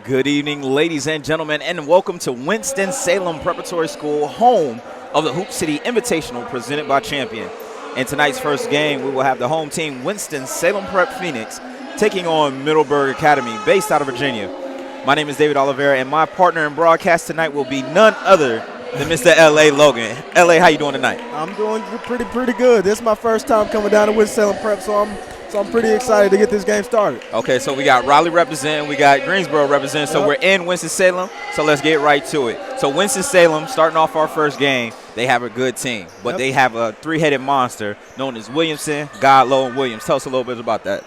Good evening, ladies and gentlemen, and welcome to Winston-Salem Preparatory School, home of the Hoop City Invitational presented by Champion. In tonight's first game, we will have the home team, Winston-Salem Prep Phoenix, taking on Middleburg Academy, based out of Virginia. My name is David Olivera, and my partner in broadcast tonight will be none other than Mr. L.A. Logan. L.A., how you doing tonight? I'm doing pretty good. This is my first time coming down to Winston-Salem Prep, so I'm pretty excited to get this game started. Okay, so we got Raleigh representing, we got Greensboro representing, so we're in Winston-Salem, so let's get right to it. So Winston-Salem, starting off our first game, they have a good team, but they have a three-headed monster known as Williamson, Godlow, and Williams. Tell us a little bit about that.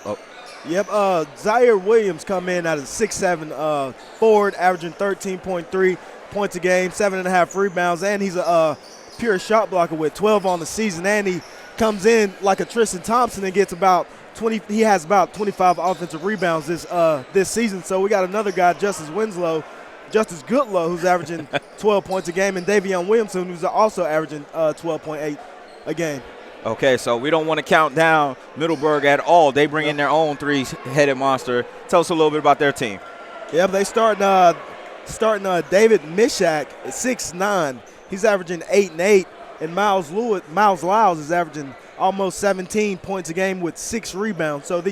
Yep, Zaire Williams come in at a 6'7" forward, averaging 13.3 points a game, 7.5 rebounds, and he's a pure shot blocker with 12 on the season, and he comes in like a Tristan Thompson and gets about 20. He has about 25 offensive rebounds this season. So we got another guy, Justice Goodlow, who's averaging 12 points a game, and Davion Williamson, who's also averaging 12.8 a game. Okay, so we don't want to count down Middleburg at all. They bring in their own three-headed monster. Tell us a little bit about their team. Yep, they starting David Mishak at 6'9". He's averaging 8 and 8, and Miles Lyles is averaging almost 17 points a game with 6 rebounds. So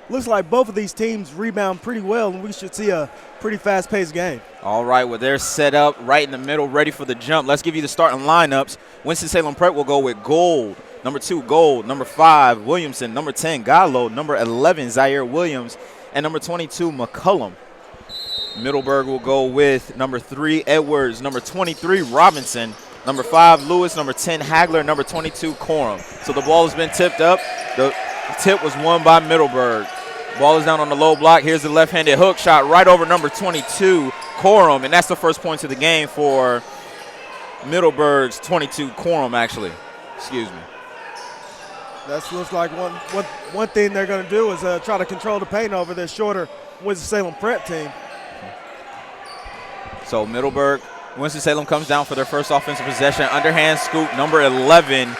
looks like both of these teams rebound pretty well, and we should see a pretty fast-paced game. All right, well, they're set up right in the middle, ready for the jump. Let's give you the starting lineups. Winston-Salem Prep will go with Gold, number 2, Gold, number 5, Williamson, number 10, Godlow, number 11, Zaire Williams, and number 22, McCullum. Middleburg will go with number 3, Edwards, number 23, Robinson, number 5, Lewis, number 10, Hagler, number 22, Coram. So the ball has been tipped up. The tip was won by Middleburg. Ball is down on the low block. Here's the left-handed hook shot right over number 22, Coram, and that's the first point of the game for Middleburg's 22, Coram, actually. Excuse me. That looks like one thing they're going to do is try to control the paint over this shorter Winston-Salem Prep team. So Winston-Salem comes down for their first offensive possession. Underhand scoop, number 11,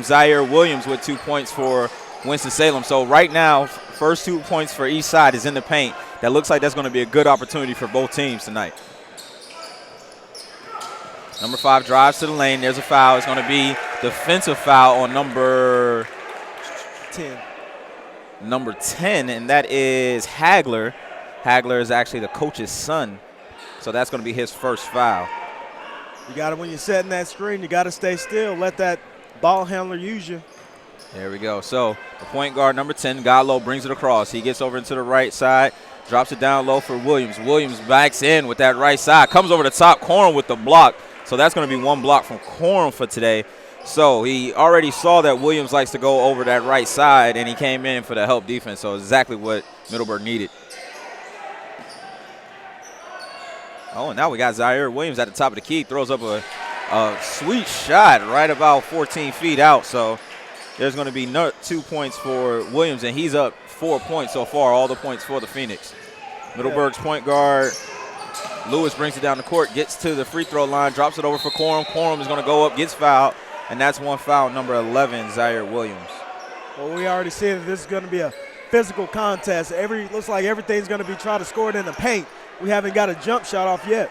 Zaire Williams with 2 points for Winston-Salem. So right now, first 2 points for each side is in the paint. That looks like that's going to be a good opportunity for both teams tonight. Number 5 drives to the lane. There's a foul. It's going to be defensive foul on number 10. Number 10, and that is Hagler. Hagler is actually the coach's son. So that's going to be his first foul. You got to, when you're setting that screen, you got to stay still. Let that ball handler use you. There we go. So the point guard, number 10, Godlow, brings it across. He gets over into the right side, drops it down low for Williams. Williams backs in with that right side, comes over the top, Coram with the block. So that's going to be one block from Coram for today. So he already saw that Williams likes to go over that right side, and he came in for the help defense. So exactly what Middleburg needed. Oh, and now we got Zaire Williams at the top of the key. Throws up a sweet shot right about 14 feet out. So there's going to be 2 points for Williams, and he's up 4 points so far, all the points for the Phoenix. Middleburg's point guard, Lewis, brings it down the court, gets to the free throw line, drops it over for Coram. Coram is going to go up, gets fouled, and that's one foul, number 11, Zaire Williams. Well, we already said that this is going to be a physical contest. Looks like everything's going to be trying to score it in the paint. We haven't got a jump shot off yet.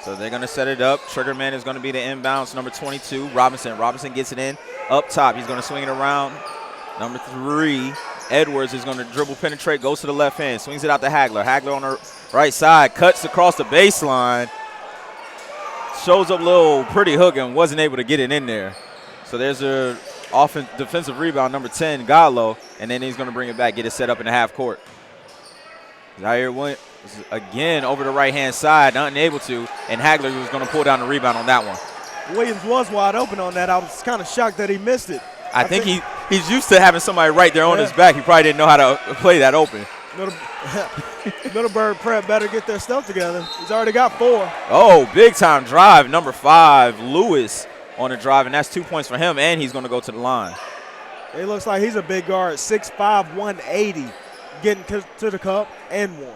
So they're going to set it up. Triggerman is going to be the inbounds, number 22, Robinson. Robinson gets it in up top. He's going to swing it around. Number 3, Edwards is going to dribble, penetrate, goes to the left hand, swings it out to Hagler. Hagler on the right side, cuts across the baseline, shows up a little pretty hook and wasn't able to get it in there. So there's a defensive rebound, number 10, Godlow, and then he's going to bring it back, get it set up in the half court. Zaire Williams again over the right-hand side, unable to, and Hagler was going to pull down the rebound on that one. Williams was wide open on that. I was kind of shocked that he missed it. I think he's used to having somebody right there on his back. He probably didn't know how to play that open. Middleburg Prep better get their stuff together. He's already got 4. Oh, big-time drive. Number 5, Lewis on the drive, and that's 2 points for him, and he's going to go to the line. It looks like he's a big guard, 6'5", 180, getting to the cup and one.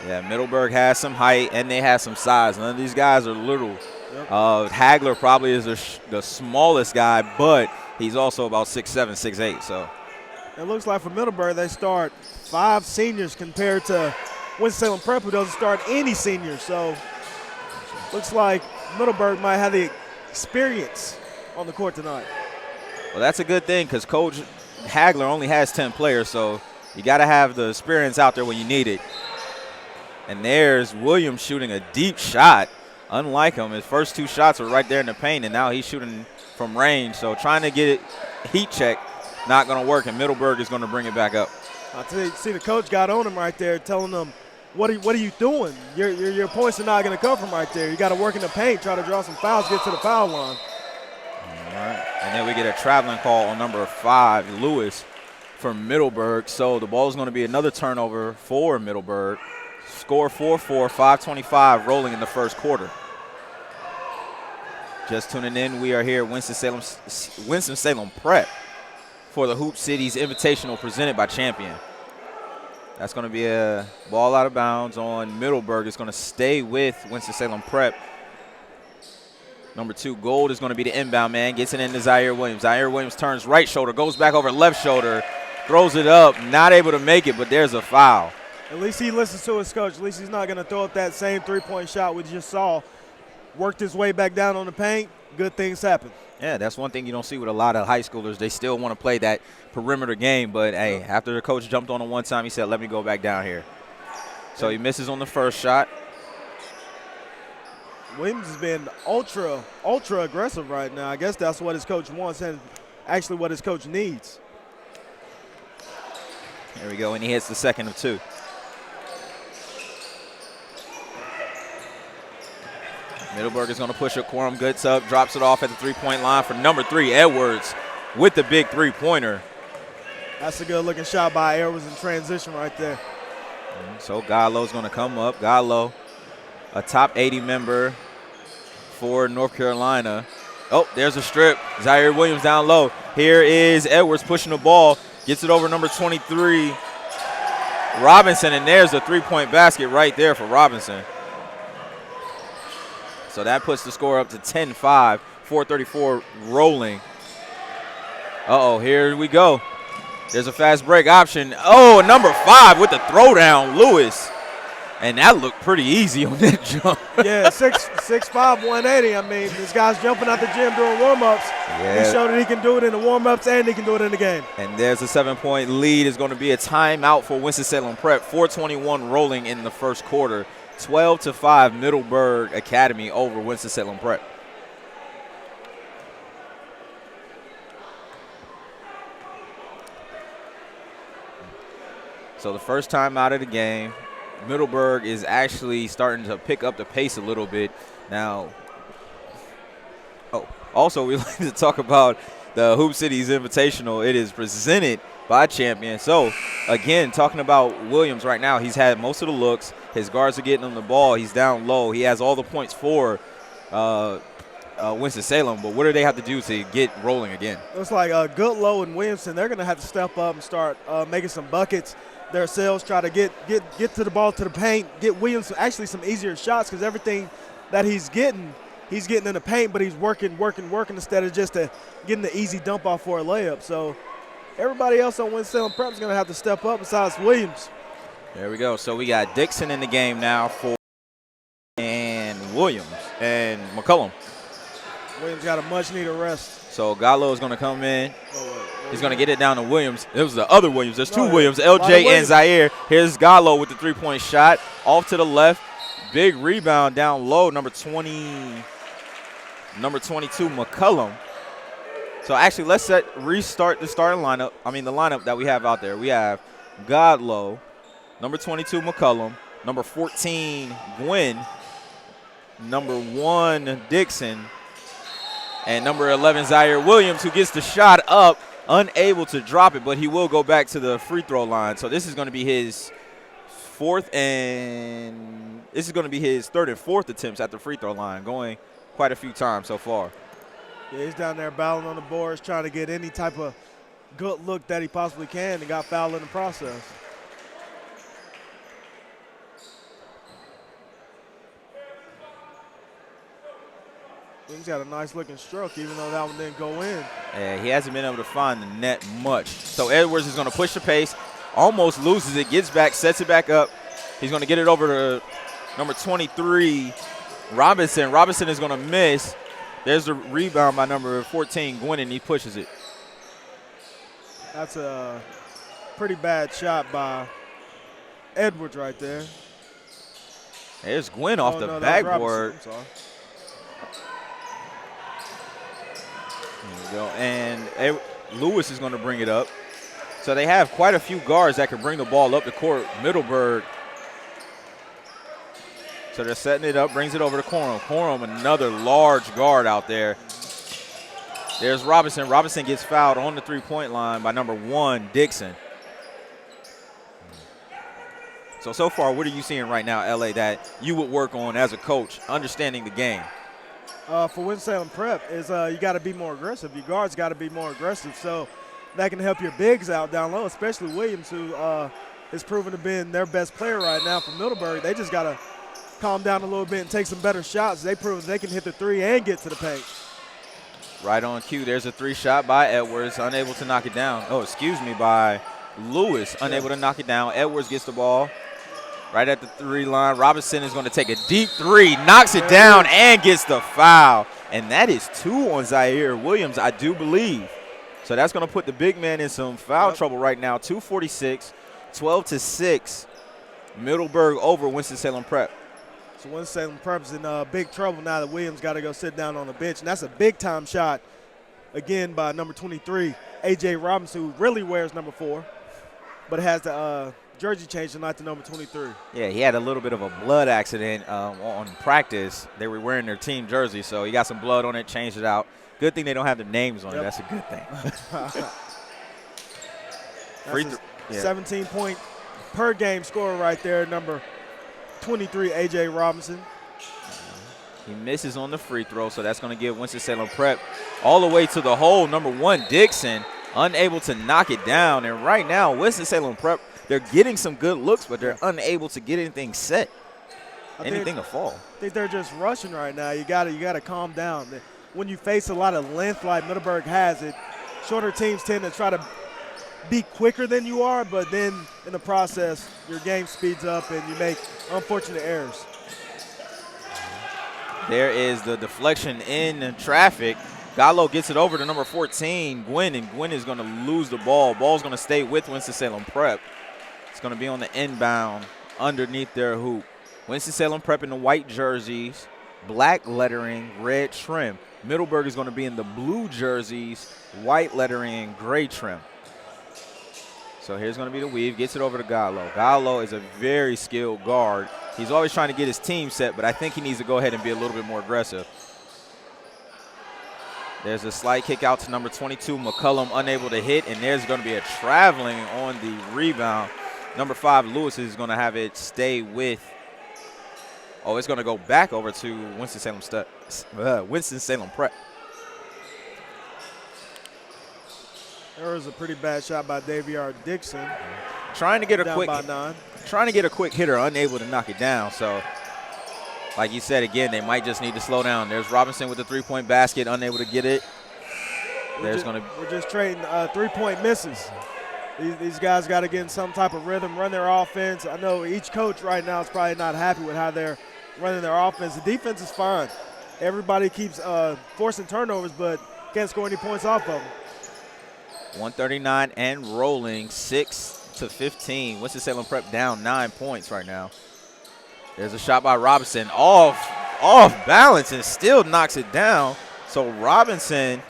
Yeah, Middleburg has some height, and they have some size. None of these guys are little. Yep. Hagler probably is the smallest guy, but he's also about 6'7", 6'8", so It looks like for Middleburg, they start 5 seniors compared to Winston-Salem Prep, who doesn't start any seniors. So looks like Middleburg might have the experience on the court tonight. Well, that's a good thing because Coach Hagler only has 10 players, so you got to have the experience out there when you need it. And there's Williams shooting a deep shot. Unlike him, his first 2 shots were right there in the paint, and now he's shooting from range. So trying to get it heat check, not going to work, and Middleburg is going to bring it back up. I tell you, see the coach got on him right there, telling him, what are you doing? Your points are not going to come from right there. You got to work in the paint, try to draw some fouls, get to the foul line. All right, and then we get a traveling call on number 5, Lewis, from Middleburg. So the ball is going to be another turnover for Middleburg. Score 4-4, 5:25 rolling in the first quarter. Just tuning in, we are here at Winston-Salem Prep for the Hoop Cities Invitational presented by Champion. That's going to be a ball out of bounds on Middleburg. It's going to stay with Winston-Salem Prep. Number 2, Gold, is going to be the inbound man. Gets it into Zaire Williams. Zaire Williams turns right shoulder, goes back over left shoulder, throws it up, not able to make it, but there's a foul. At least he listens to his coach. At least he's not going to throw up that same 3-point shot we just saw. Worked his way back down on the paint. Good things happen. Yeah, that's one thing you don't see with a lot of high schoolers. They still want to play that perimeter game, but, hey, after the coach jumped on him one time, he said, let me go back down here. So he misses on the first shot. Williams has been ultra aggressive right now. I guess that's what his coach wants and actually what his coach needs. There we go, and he hits the second of 2. Middleburg is going to push it. Quorum gets up, drops it off at the 3-point line for number 3, Edwards, with the big 3-pointer. That's a good-looking shot by Edwards in transition right there. So Gallo's going to come up. Gallo, a top 80 member for North Carolina. Oh, there's a strip. Zaire Williams down low. Here is Edwards pushing the ball. Gets it over number 23, Robinson, and there's a 3-point basket right there for Robinson. So that puts the score up to 10-5, 4:34 rolling. Uh-oh, here we go. There's a fast break option. Oh, number 5 with the throwdown, Lewis. And that looked pretty easy on that jump. Yeah, 6'5", 180. I mean, this guy's jumping out the gym doing warm-ups. Yeah. He showed that he can do it in the warm-ups and he can do it in the game. And there's a 7-point lead. It's going to be a timeout for Winston-Salem Prep. 4:21 rolling in the first quarter. 12-5 Middleburg Academy over Winston-Salem Prep. So the first time out of the game, Middleburg is actually starting to pick up the pace a little bit. Now, also we like to talk about the Hoop Cities Invitational. It is presented by Champion. So, again, talking about Williams right now, he's had most of the looks. His guards are getting him the ball. He's down low. He has all the points for Winston-Salem, but what do they have to do to get rolling again? Looks like Goodlow and Williamson, they're going to have to step up and start making some buckets themselves, try to get to the ball, to the paint, get Williams actually some easier shots because everything that he's getting in the paint, but he's working instead of just getting the easy dump off for a layup. So everybody else on Winston-Salem Prep is going to have to step up besides Williams. There we go. So we got Dixon in the game now for and Williams and McCullum. Williams got a much-needed rest. So Gallo is going to come in. He's going to get it down to Williams. It was the other Williams. There's 2 Williams, LJ and Zaire. Here's Gallo with the 3-point shot. Off to the left. Big rebound down low, number 22, McCullum. So actually, let's restart the starting lineup. I mean, the lineup that we have out there. We have Godlow, number 22, McCullum, number 14, Gwynn, number 1, Dixon, and number 11, Zaire Williams, who gets the shot up, unable to drop it, but he will go back to the free throw line. So this is going to be his third and 4th attempts at the free throw line, going quite a few times so far. Yeah, he's down there battling on the boards, trying to get any type of good look that he possibly can, and got fouled in the process. He's got a nice looking stroke, even though that one didn't go in. Yeah, he hasn't been able to find the net much. So Edwards is going to push the pace, almost loses it, gets back, sets it back up. He's going to get it over to number 23, Robinson. Robinson is going to miss. There's the rebound by number 14, Gwynn, and he pushes it. That's a pretty bad shot by Edwards right there. There's Gwynn off the backboard. I'm sorry. There we go. And Lewis is going to bring it up. So they have quite a few guards that can bring the ball up the court. Middleburg. So they're setting it up, brings it over to Corum. Corum, another large guard out there. There's Robinson. Robinson gets fouled on the three-point line by number 1, Dixon. So far, what are you seeing right now, LA, that you would work on as a coach, understanding the game? For Winston-Salem Prep is you got to be more aggressive. Your guards got to be more aggressive, so that can help your bigs out down low, especially Williams, who is proven to be their best player right now for Middleburg. They just got to calm down a little bit and take some better shots. They prove they can hit the three and get to the paint. Right on cue. There's a three-shot by Edwards, unable to knock it down. Oh, excuse me, by Lewis, unable to knock it down. Edwards gets the ball right at the three line. Robinson is going to take a deep three, knocks it down, and gets the foul. And that is 2 on Zaire Williams, I do believe. So that's going to put the big man in some foul trouble right now. 2:46, 12-6. Middleburg over Winston-Salem Prep. So Winston-Salem Prep's in big trouble now that Williams got to go sit down on the bench. And that's a big-time shot, again, by number 23, A.J. Robinson, who really wears number 4, but has the jersey change tonight to number 23. Yeah, he had a little bit of a blood accident on practice. They were wearing their team jersey, so he got some blood on it, changed it out. Good thing they don't have the names on it. That's a good thing. That's a 17-point per game scorer right there, number 23, A.J. Robinson. He misses on the free throw, so that's going to give Winston-Salem Prep all the way to the hole. Number 1, Dixon, unable to knock it down. And right now, Winston-Salem Prep, they're getting some good looks, but they're unable to get anything set, anything to fall. I think they're just rushing right now. You got to calm down. When you face a lot of length like Middleburg has it, shorter teams tend to try to be quicker than you are, but then in the process, your game speeds up and you make unfortunate errors. There is the deflection in traffic. Gallo gets it over to number 14, Gwynn, and Gwynn is going to lose the ball. Ball's going to stay with Winston-Salem Prep. It's going to be on the inbound underneath their hoop. Winston-Salem Prep in the white jerseys, black lettering, red trim. Middleburg is going to be in the blue jerseys, white lettering, and gray trim. So here's going to be the weave. Gets it over to Gallo. Gallo is a very skilled guard. He's always trying to get his team set, but I think he needs to go ahead and be a little bit more aggressive. There's a slight kick out to number 22, McCullum, unable to hit, and there's going to be a traveling on the rebound. Number 5, Lewis, is going to have it stay with. Oh, it's going to go back over to Winston-Salem Prep. There was a pretty bad shot by Daviar Dixon. Trying to get a quick hitter, unable to knock it down. So, like you said, again, they might just need to slow down. There's Robinson with the three-point basket, unable to get it. We're just trading three-point misses. These guys got to get in some type of rhythm, run their offense. I know each coach right now is probably not happy with how they're running their offense. The defense is fine. Everybody keeps forcing turnovers, but can't score any points off of them. 139 and rolling, 6-15. Winston-Salem Prep down 9 points right now. There's a shot by Robinson, off balance, and still knocks it down. So Robinson,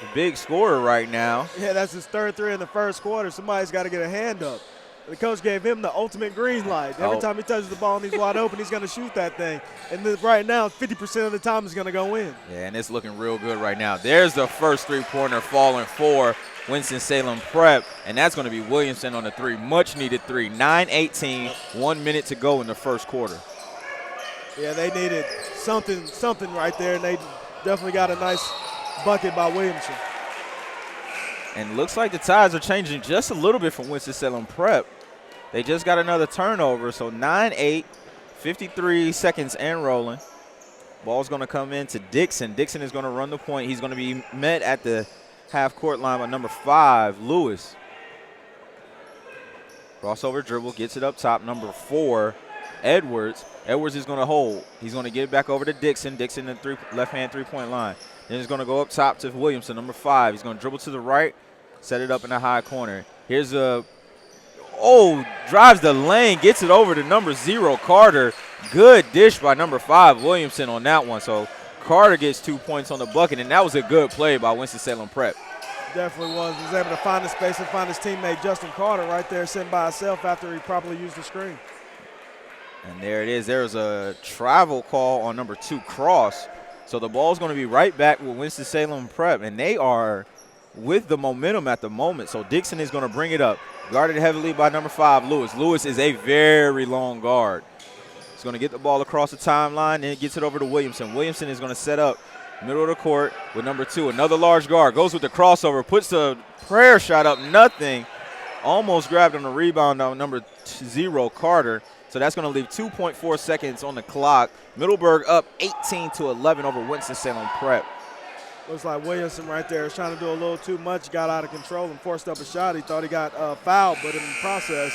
the big scorer right now. Yeah, that's his third three in the first quarter. Somebody's got to get a hand up. The coach gave him the ultimate green light. Every time he touches the ball and he's wide open, he's going to shoot that thing. And right now, 50% of the time, it's going to go in. Yeah, and it's looking real good right now. There's the first three-pointer falling for Winston-Salem Prep, and that's going to be Williamson on the three. Much-needed three. 9:18, 1 minute to go in the first quarter. Yeah, they needed something right there, and they definitely got a nice bucket by Williamson. And looks like the tides are changing just a little bit from Winston-Salem Prep. They just got another turnover, so 9-8, 53 seconds and rolling. Ball's going to come in to Dixon. Dixon is going to run the point. He's going to be met at the half-court line by number 5, Lewis. Crossover dribble, gets it up top. Number 4, Edwards. Edwards is going to hold. He's going to get it back over to Dixon. Dixon in the left-hand three-point line. Then he's going to go up top to Williamson, number 5. He's going to dribble to the right, set it up in the high corner. Here's drives the lane, gets it over to number 0, Carter. Good dish by number 5, Williamson, on that one. So Carter gets 2 points on the bucket, and that was a good play by Winston-Salem Prep. Definitely was. He was able to find the space and find his teammate Justin Carter right there sitting by himself after he properly used the screen. And there it is. There's a travel call on number 2, Cross. So the ball's going to be right back with Winston-Salem Prep, and they are with the momentum at the moment. So Dixon is going to bring it up. Guarded heavily by number 5, Lewis. Lewis is a very long guard. He's going to get the ball across the timeline, and gets it over to Williamson. Williamson is going to set up middle of the court with number 2, another large guard. Goes with the crossover, puts the prayer shot up, nothing. Almost grabbed on the rebound on number 0, Carter. So that's going to leave 2.4 seconds on the clock. Middleburg up 18-11 over Winston-Salem Prep. Looks like Williamson right there is trying to do a little too much, got out of control and forced up a shot. He thought he got fouled, but in the process,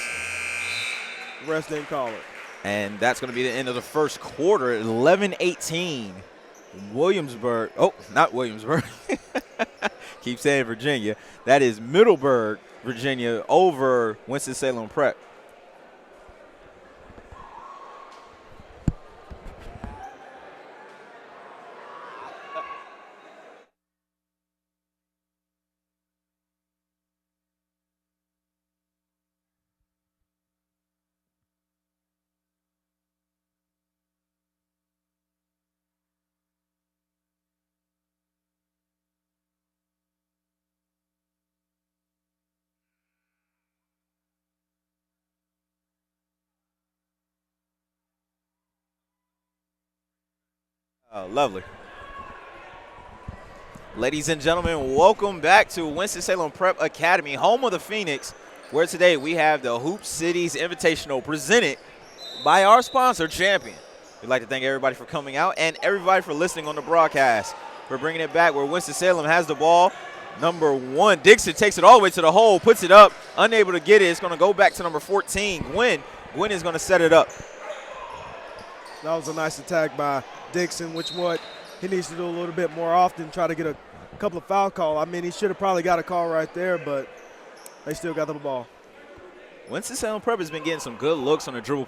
the refs didn't call it. And that's going to be the end of the first quarter, 11-18. Williamsburg, not Williamsburg. Keep saying Virginia. That is Middleburg, Virginia, over Winston-Salem Prep. Oh, lovely. Ladies and gentlemen, welcome back to Winston-Salem Prep Academy, home of the Phoenix, where today we have the Hoop Cities Invitational presented by our sponsor, Champion. We'd like to thank everybody for coming out and everybody for listening on the broadcast. We're bringing it back where Winston-Salem has the ball. Number 1, Dixon takes it all the way to the hole, puts it up, unable to get it. It's going to go back to number 14, Gwynn. Gwynn is going to set it up. That was a nice attack by Dixon, which what he needs to do a little bit more often, try to get a couple of foul calls. I mean, he should have probably got a call right there, but they still got the ball. Winston-Salem Prep has been getting some good looks on the dribble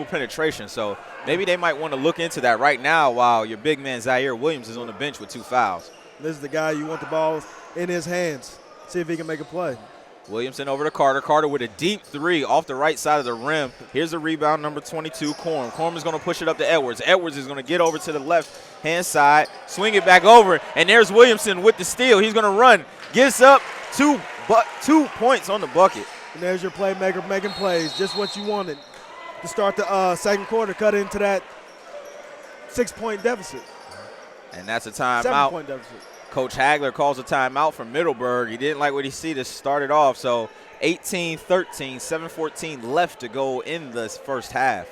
penetration, so maybe they might want to look into that right now while your big man Zaire Williams is on the bench with 2 fouls. This is the guy you want the ball in his hands. See if he can make a play. Williamson over to Carter. Carter with a deep 3 off the right side of the rim. Here's a rebound, number 22, Corm. Corm is going to push it up to Edwards. Edwards is going to get over to the left-hand side, swing it back over, and there's Williamson with the steal. He's going to run, gets up, 2 points on the bucket. And there's your playmaker making plays, just what you wanted to start the second quarter, cut into that 6-point deficit. And that's a timeout. 7-point deficit. Coach Hagler calls a timeout from Middleburg. He didn't like what he see to start it off. So 18-13, 7:14 left to go in this first half.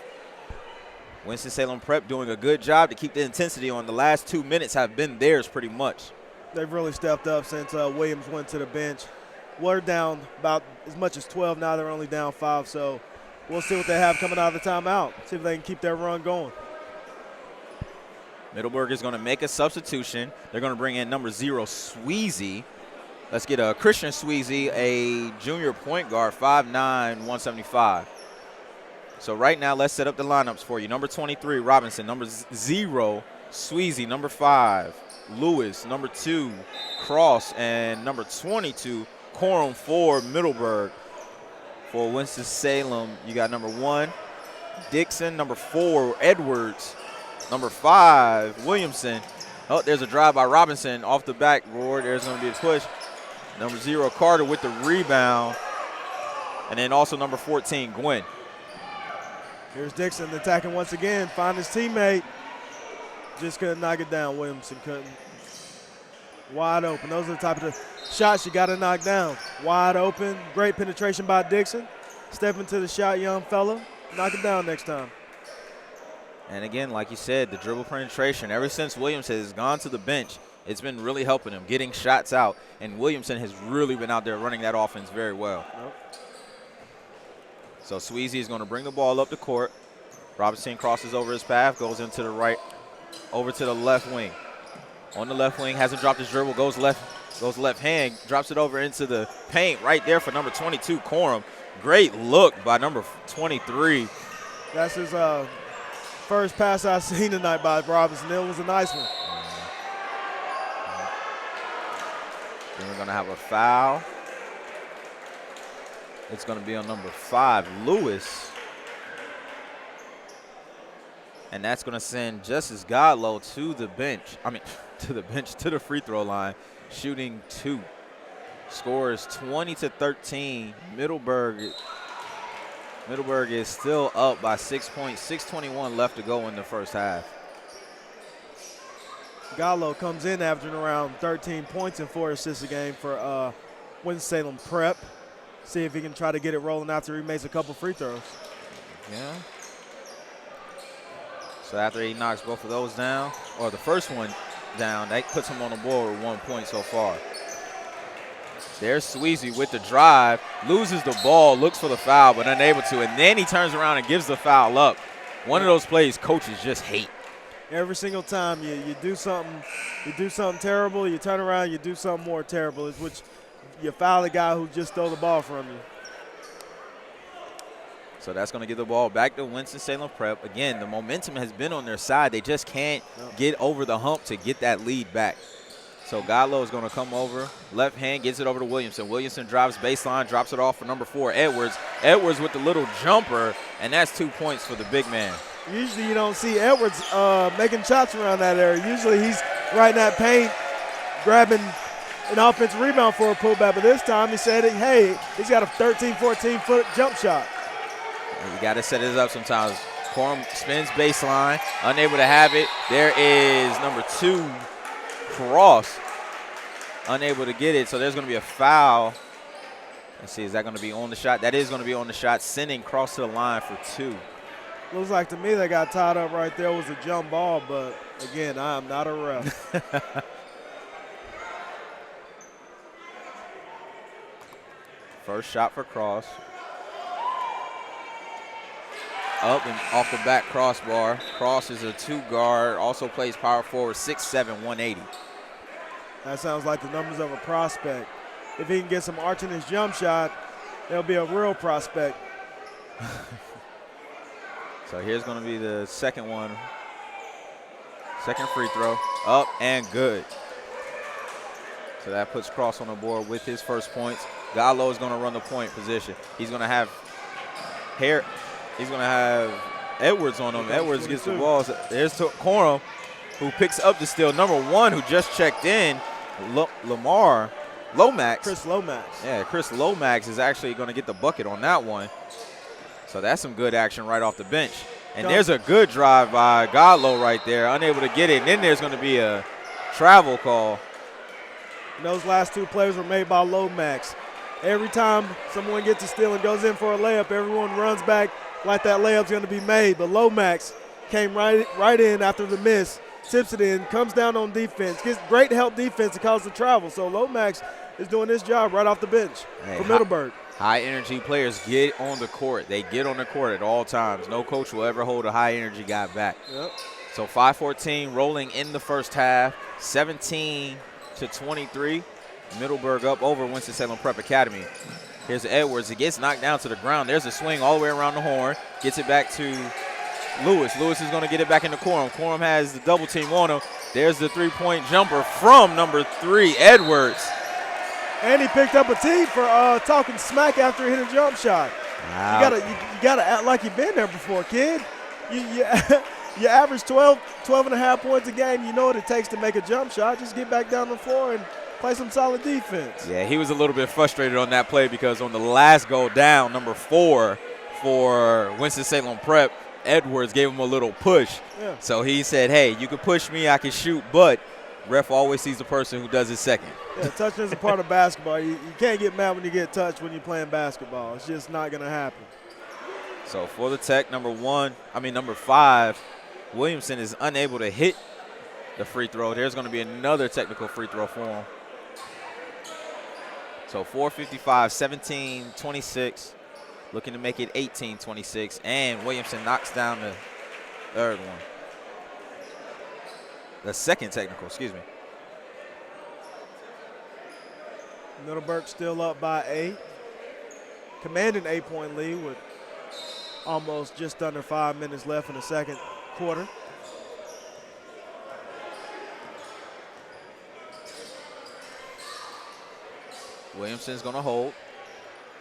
Winston-Salem Prep doing a good job to keep the intensity on. The last 2 minutes have been theirs pretty much. They've really stepped up since Williams went to the bench. We're down about as much as 12 now. They're only down 5. So we'll see what they have coming out of the timeout. See if they can keep their run going. Middleburg is going to make a substitution. They're going to bring in number 0, Sweezy. Let's get a Christian Sweezy, a junior point guard, 5'9", 175. So right now, let's set up the lineups for you. Number 23, Robinson. Number 0, Sweezy. Number 5, Lewis. Number 2, Cross. And number 22, Corum for Middleburg. For Winston-Salem, you got number 1, Dixon. Number 4, Edwards. Number 5, Williamson. Oh, there's a drive by Robinson off the backboard. There's going to be a push. Number 0, Carter with the rebound. And then also number 14, Gwynn. Here's Dixon attacking once again. Find his teammate. Just couldn't knock it down. Williamson couldn't. Wide open. Those are the type of shots you got to knock down. Wide open. Great penetration by Dixon. Step into the shot, young fella. Knock it down next time. And again, like you said, the dribble penetration, ever since Williamson has gone to the bench, it's been really helping him, getting shots out. And Williamson has really been out there running that offense very well. Yep. So Sweezy is going to bring the ball up the court. Robinson crosses over his path, goes into the right, over to the left wing. On the left wing, hasn't dropped his dribble, goes left hand, drops it over into the paint right there for number 22, Corum. Great look by number 23. That's his first pass I've seen tonight by Robinson. It was a nice one. Then we're going to have a foul. It's going to be on number 5, Lewis. And that's going to send Justice Godlow to the bench. To the free throw line, shooting 2. Scores 20-13. Middleburg is still up by 6 points. 6:21 left to go in the first half. Gallo comes in averaging around 13 points and 4 assists a game for Winston-Salem Prep. See if he can try to get it rolling after he makes a couple free throws. Yeah. So after he knocks both of those down, or the first one down, that puts him on the board with 1 point so far. There's Sweezy with the drive, loses the ball, looks for the foul, but unable to, and then he turns around and gives the foul up. One of those plays coaches just hate. Every single time you do something terrible, you turn around, you do something more terrible, is which you foul the guy who just stole the ball from you. So that's going to give the ball back to Winston-Salem Prep. Again, the momentum has been on their side. They just can't get over the hump to get that lead back. So Godlow is going to come over. Left hand gets it over to Williamson. Williamson drives baseline, drops it off for number 4, Edwards. Edwards with the little jumper, and that's 2 points for the big man. Usually you don't see Edwards making shots around that area. Usually he's right in that paint, grabbing an offensive rebound for a pullback. But this time he said, hey, he's got a 13, 14-foot jump shot. You got to set it up sometimes. Corum spins baseline, unable to have it. There is number 2, Cross, unable to get it. So there's going to be a foul. Let's see, is that going to be on the shot? That is going to be on the shot, sending Cross to the line for 2. Looks like to me they got tied up right there. Was a jump ball, but again, I am not a ref. First shot for Cross. Up and off the back crossbar. Cross is a 2 guard, also plays power forward, 6'7", 180. That sounds like the numbers of a prospect. If he can get some arch in his jump shot, he'll be a real prospect. So here's going to be the second one. Second free throw. Up and good. So that puts Cross on the board with his first points. Gallo is going to run the point position. He's going to have Edwards on him. Edwards gets the ball. There's Corum, who picks up the steal. Number 1, who just checked in, Lomax. Chris Lomax. Yeah, Chris Lomax is actually going to get the bucket on that one. So that's some good action right off the bench. And there's a good drive by Godlow right there, unable to get it. And then there's going to be a travel call. And those last 2 plays were made by Lomax. Every time someone gets a steal and goes in for a layup, everyone runs back like that layup's going to be made. But Lomax came right in after the miss, tips it in, comes down on defense, gets great help defense to cause the travel. So Lomax is doing his job right off the bench for Middleburg. High-energy players get on the court. They get on the court at all times. No coach will ever hold a high-energy guy back. Yep. So 5:14 rolling in the first half, 17-23. Middleburg up over Winston-Salem Prep Academy. Here's Edwards. He gets knocked down to the ground. There's a swing all the way around the horn. Gets it back to Lewis. Lewis is going to get it back into Corum. Corum has the double team on him. There's the 3-point jumper from number 3, Edwards. And he picked up a tee for talking smack after he hit a jump shot. Wow. You gotta act like you've been there before, kid. You average 12 and a half points a game. You know what it takes to make a jump shot. Just get back down the floor and play some solid defense. Yeah, he was a little bit frustrated on that play because on the last go down, number 4 for Winston-Salem Prep, Edwards gave him a little push. Yeah. So he said, hey, you can push me, I can shoot, but ref always sees the person who does it second. Yeah, touching is a part of basketball. You can't get mad when you get touched when you're playing basketball. It's just not going to happen. So for the Tech, number 5, Williamson is unable to hit the free throw. There's going to be another technical free throw for him. So 4:55, 17-26, looking to make it 18-26, and Williamson knocks down the third one. The second technical, excuse me. Middleburg still up by 8. Commanding 8-point lead with almost just under 5 minutes left in the second quarter. Williamson's going to hold.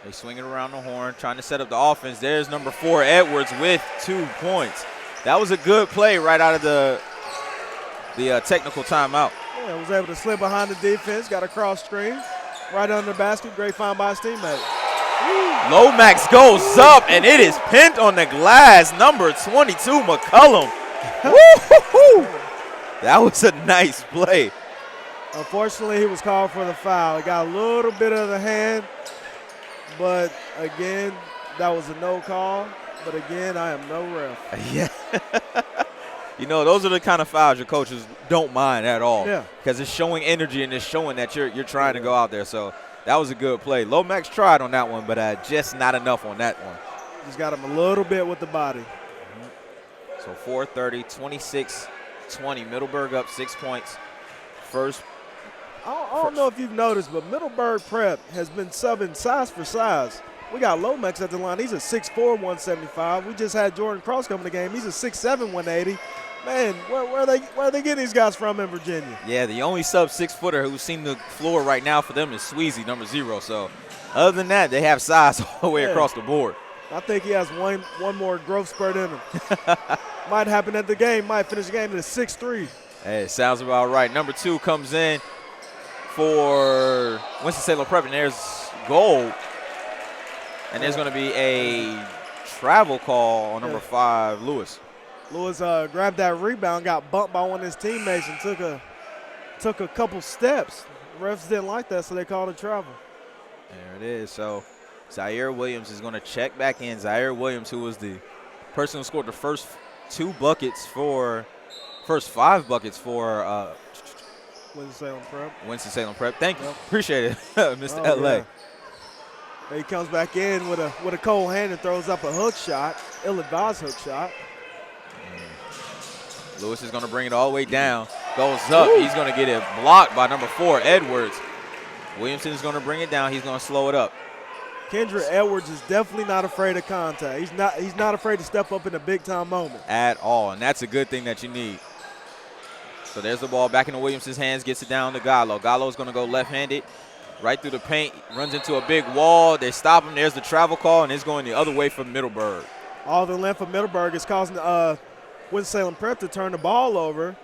They swing it around the horn, trying to set up the offense. There's number 4, Edwards, with 2 points. That was a good play right out of the technical timeout. Yeah, was able to slip behind the defense, got a cross screen, right under the basket. Great find by his teammate. Lomax goes up, and it is pinned on the glass. Number 22, McCullum. Woo-hoo-hoo. That was a nice play. Unfortunately, he was called for the foul. He got a little bit of the hand, but again, that was a no call. But again, I am no ref. Yeah. You know, those are the kind of fouls your coaches don't mind at all. Yeah. Because it's showing energy and it's showing that you're trying to go out there. So that was a good play. Lomax tried on that one, but just not enough on that one. Just got him a little bit with the body. So 4:30, 26-20. Middleburg up 6 points. First. I don't know if you've noticed, but Middleburg Prep has been subbing size for size. We got Lomax at the line. He's a 6'4", 175. We just had Jordan Cross come in the game. He's a 6'7", 180. Man, where are they getting these guys from in Virginia? Yeah, the only sub-6-footer who's seen the floor right now for them is Sweezy, number 0. So other than that, they have size all the way across the board. I think he has one more growth spurt in him. Might happen at the game. Might finish the game at a 6'3". Hey, sounds about right. Number 2 comes in for Winston-Salem Prep, and there's Gold. And there's going to be a travel call on number 5, Lewis. Lewis grabbed that rebound, got bumped by one of his teammates, and took a couple steps. The refs didn't like that, so they called a travel. There it is. So Zaire Williams is going to check back in. Zaire Williams, who was the person who scored the first 5 buckets for Winston-Salem Prep. Winston-Salem Prep. Thank you. Appreciate it, Mr. L.A. Yeah. He comes back in with a cold hand and throws up a hook shot, ill-advised hook shot. Lewis is going to bring it all the way down. Goes up. Woo! He's going to get it blocked by number 4, Edwards. Williamson is going to bring it down. He's going to slow it up. Kendra Edwards is definitely not afraid of contact. He's not afraid to step up in a big-time moment. At all, and that's a good thing that you need. So there's the ball back into Williamson's hands, gets it down to Gallo. Gallo's going to go left-handed. Right through the paint, runs into a big wall. They stop him. There's the travel call, and it's going the other way from Middleburg. All the length of Middleburg is causing Winston-Salem Prep to turn the ball over.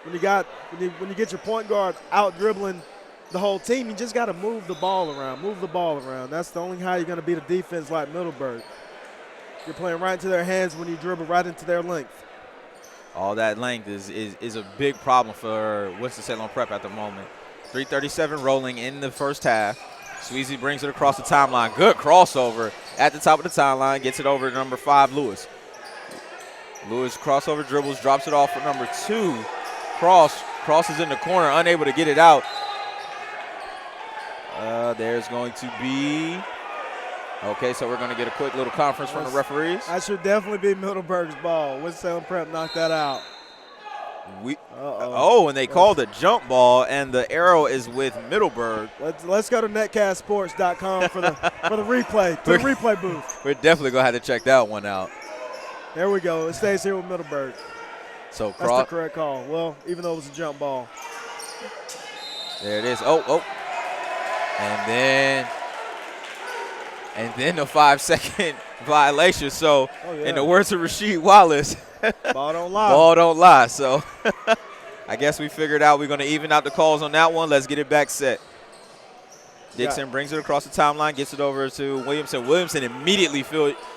When you get your point guard out dribbling the whole team, you just got to move the ball around. That's the only how you're going to beat a defense like Middleburg. You're playing right into their hands when you dribble right into their length. All that length is a big problem for Winston-Salem Prep at the moment. 3:37 rolling in the first half. Sweezy brings it across the timeline. Good crossover at the top of the timeline. Gets it over to number 5, Lewis. Lewis crossover dribbles, drops it off for number 2. Crosses in the corner, unable to get it out. There's going to be – okay, so we're going to get a quick little conference from the referees. That should definitely be Middleburg's ball. Winston-Salem Prep knocked that out. And they called a jump ball, and the arrow is with Middleburg. Let's go to netcastsports.com for the replay, to the replay booth. We're definitely going to have to check that one out. There we go. It stays here with Middleburg. So that's the correct call. Well, even though it was a jump ball. There it is. And then the 5-second violation. So in the words of Rasheed Wallace, ball don't lie. Ball don't lie. So I guess we figured out we're going to even out the calls on that one. Let's get it back set. Dixon brings it across the timeline, gets it over to Williamson. Williamson immediately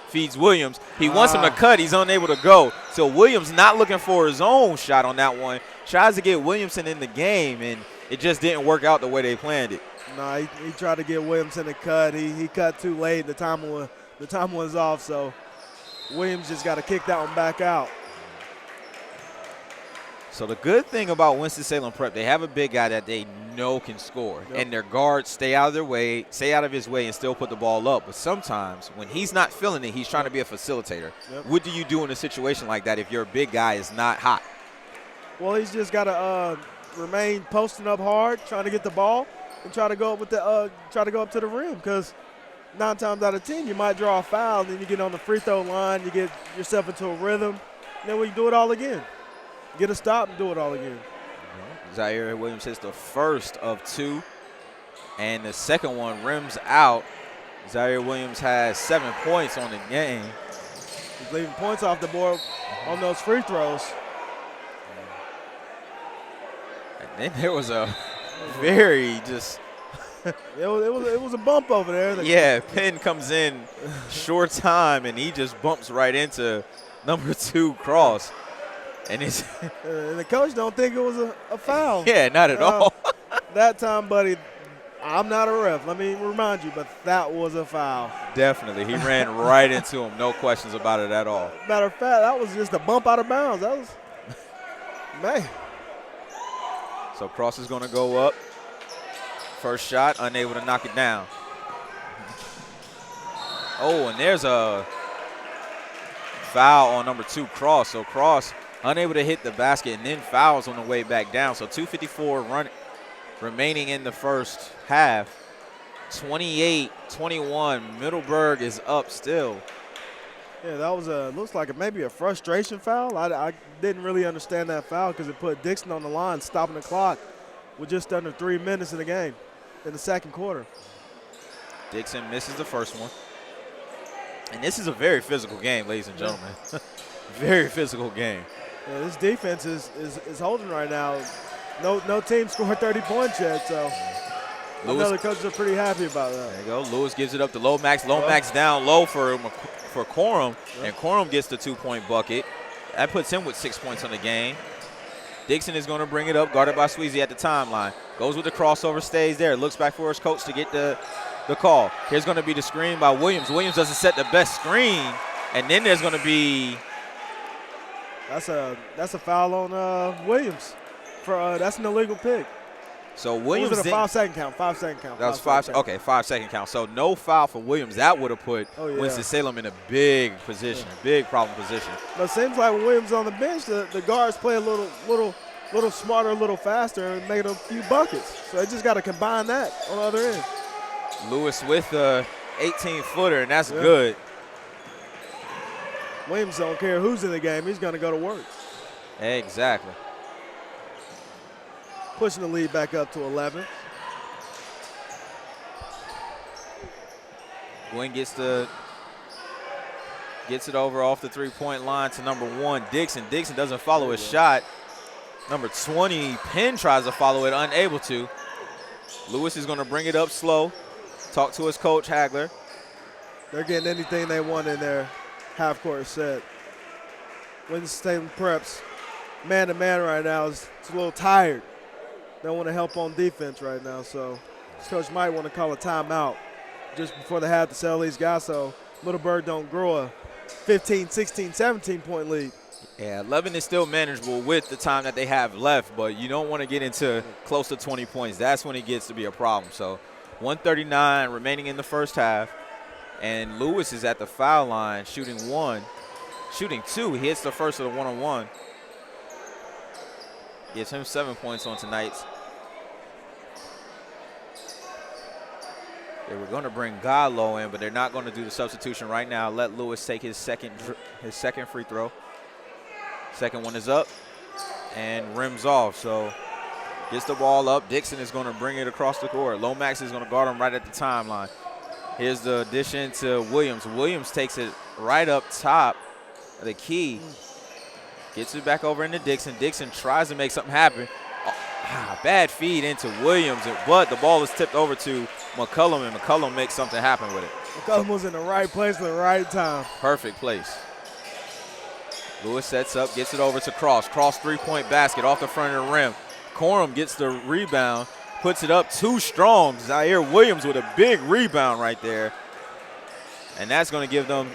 feeds Williams. He wants him to cut. He's unable to go. So Williams not looking for his own shot on that one. Tries to get Williamson in the game, and it just didn't work out the way they planned it. No, he tried to get Williamson to cut. He cut too late. The time was off, so Williams just got to kick that one back out. So the good thing about Winston-Salem Prep, they have a big guy that they know can score. Yep. And their guards stay out of their way, stay out of his way, and still put the ball up. But sometimes when he's not feeling it, he's trying to be a facilitator. Yep. What do you do in a situation like that if your big guy is not hot? Well, he's just got to remain posting up hard, trying to get the ball, and try to go up with the try to go up to the rim. Because 9 times out of 10, you might draw a foul, then you get on the free throw line, you get yourself into a rhythm, and then we do it all again. Get a stop and do it all again. Zaire Williams hits the first of 2, and the second one rims out. Zaire Williams has 7 points on the game. He's leaving points off the board on those free throws. And then there was a very just it was a bump over there. Yeah, Penn comes in short time, and he just bumps right into number 2 Cross. And it's and the coach don't think it was a foul. Yeah, not at all. That time, buddy, I'm not a ref. Let me remind you, but that was a foul. Definitely. He ran right into him. No questions about it at all. Matter of fact, that was just a bump out of bounds. That was, man. So Cross is going to go up. First shot, unable to knock it down. Oh, and there's a foul on number 2 Cross. So Cross unable to hit the basket, and then fouls on the way back down. So 2:54 remaining in the first half. 28-21. Middleburg is up still. Yeah, that was looks like maybe a frustration foul. I didn't really understand that foul because it put Dixon on the line, stopping the clock with just under 3 minutes in the game in the second quarter. Dixon misses the first one. And this is a very physical game, ladies and gentlemen. Very physical game. Yeah, this defense is holding right now. No team scored 30 points yet, so I know the coaches are pretty happy about that. There you go. Lewis gives it up to Lomax. Lomax down low for Corum, and Corum gets the 2-point bucket. That puts him with 6 points on the game. Dixon is going to bring it up, guarded by Sweezy at the timeline. Goes with the crossover, stays there. Looks back for his coach to get the call. Here's going to be the screen by Williams. Williams doesn't set the best screen, and then there's going to be that's a foul on Williams. That's an illegal pick. So Williams was it a 5-second count? 5-second count. That was 5. Okay, 5-second count. So no foul for Williams. That would have put Winston-Salem in a big position, big problem position. But it seems like when Williams is on the bench, the guards play a little smarter, a little faster, and make a few buckets. So they just got to combine that on the other end. Lewis with the 18-footer, and that's good. Williams don't care who's in the game. He's going to go to work. Exactly. Pushing the lead back up to 11. Gwen gets it over off the 3-point line to number 1, Dixon. Dixon doesn't follow his shot. Number 20, Penn tries to follow it, unable to. Lewis is going to bring it up slow. Talk to his coach, Hagler. They're getting anything they want in their half-court set. Winston-Salem Prep's man-to-man right now is a little tired. They want to help on defense right now, so this coach might want to call a timeout just before they have to sell these guys so Middleburg don't grow a 15, 16, 17-point lead. Yeah, 11 is still manageable with the time that they have left, but you don't want to get into close to 20 points. That's when it gets to be a problem. So 1:39 remaining in the first half, and Lewis is at the foul line shooting 2. He hits the first of the one-on-one. Gives him 7 points on tonight's. They were going to bring Gallo in, but they're not going to do the substitution right now. Let Lewis take his second free throw. Second one is up and rims off. So gets the ball up. Dixon is going to bring it across the court. Lomax is going to guard him right at the timeline. Here's the addition to Williams. Williams takes it right up top of the key. Gets it back over into Dixon. Dixon tries to make something happen. Bad feed into Williams, but the ball is tipped over to McCullum, and McCullum makes something happen with it. McCullum was in the right place at the right time. Perfect place. Lewis sets up, gets it over to Cross. Cross 3-point basket off the front of the rim. Corum gets the rebound, puts it up too strong. Zaire Williams with a big rebound right there. And that's going to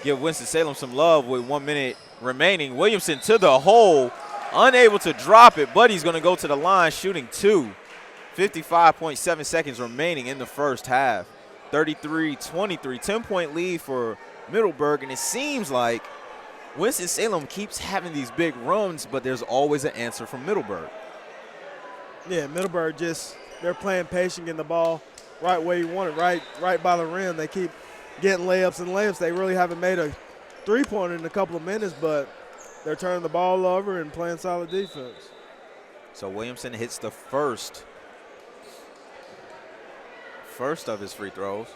give Winston-Salem some love with 1 minute remaining. Williamson to the hole, unable to drop it, but he's going to go to the line shooting two. 55.7 seconds remaining in the first half. 33-23, 10-point lead for Middleburg, and it seems like Winston-Salem keeps having these big runs, but there's always an answer from Middleburg. Yeah, Middleburg they're playing patient, getting the ball right where you want it, right by the rim. They keep getting layups and layups. They really haven't made a three-pointer in a couple of minutes, but they're turning the ball over and playing solid defense. So Williamson hits the first of his free throws.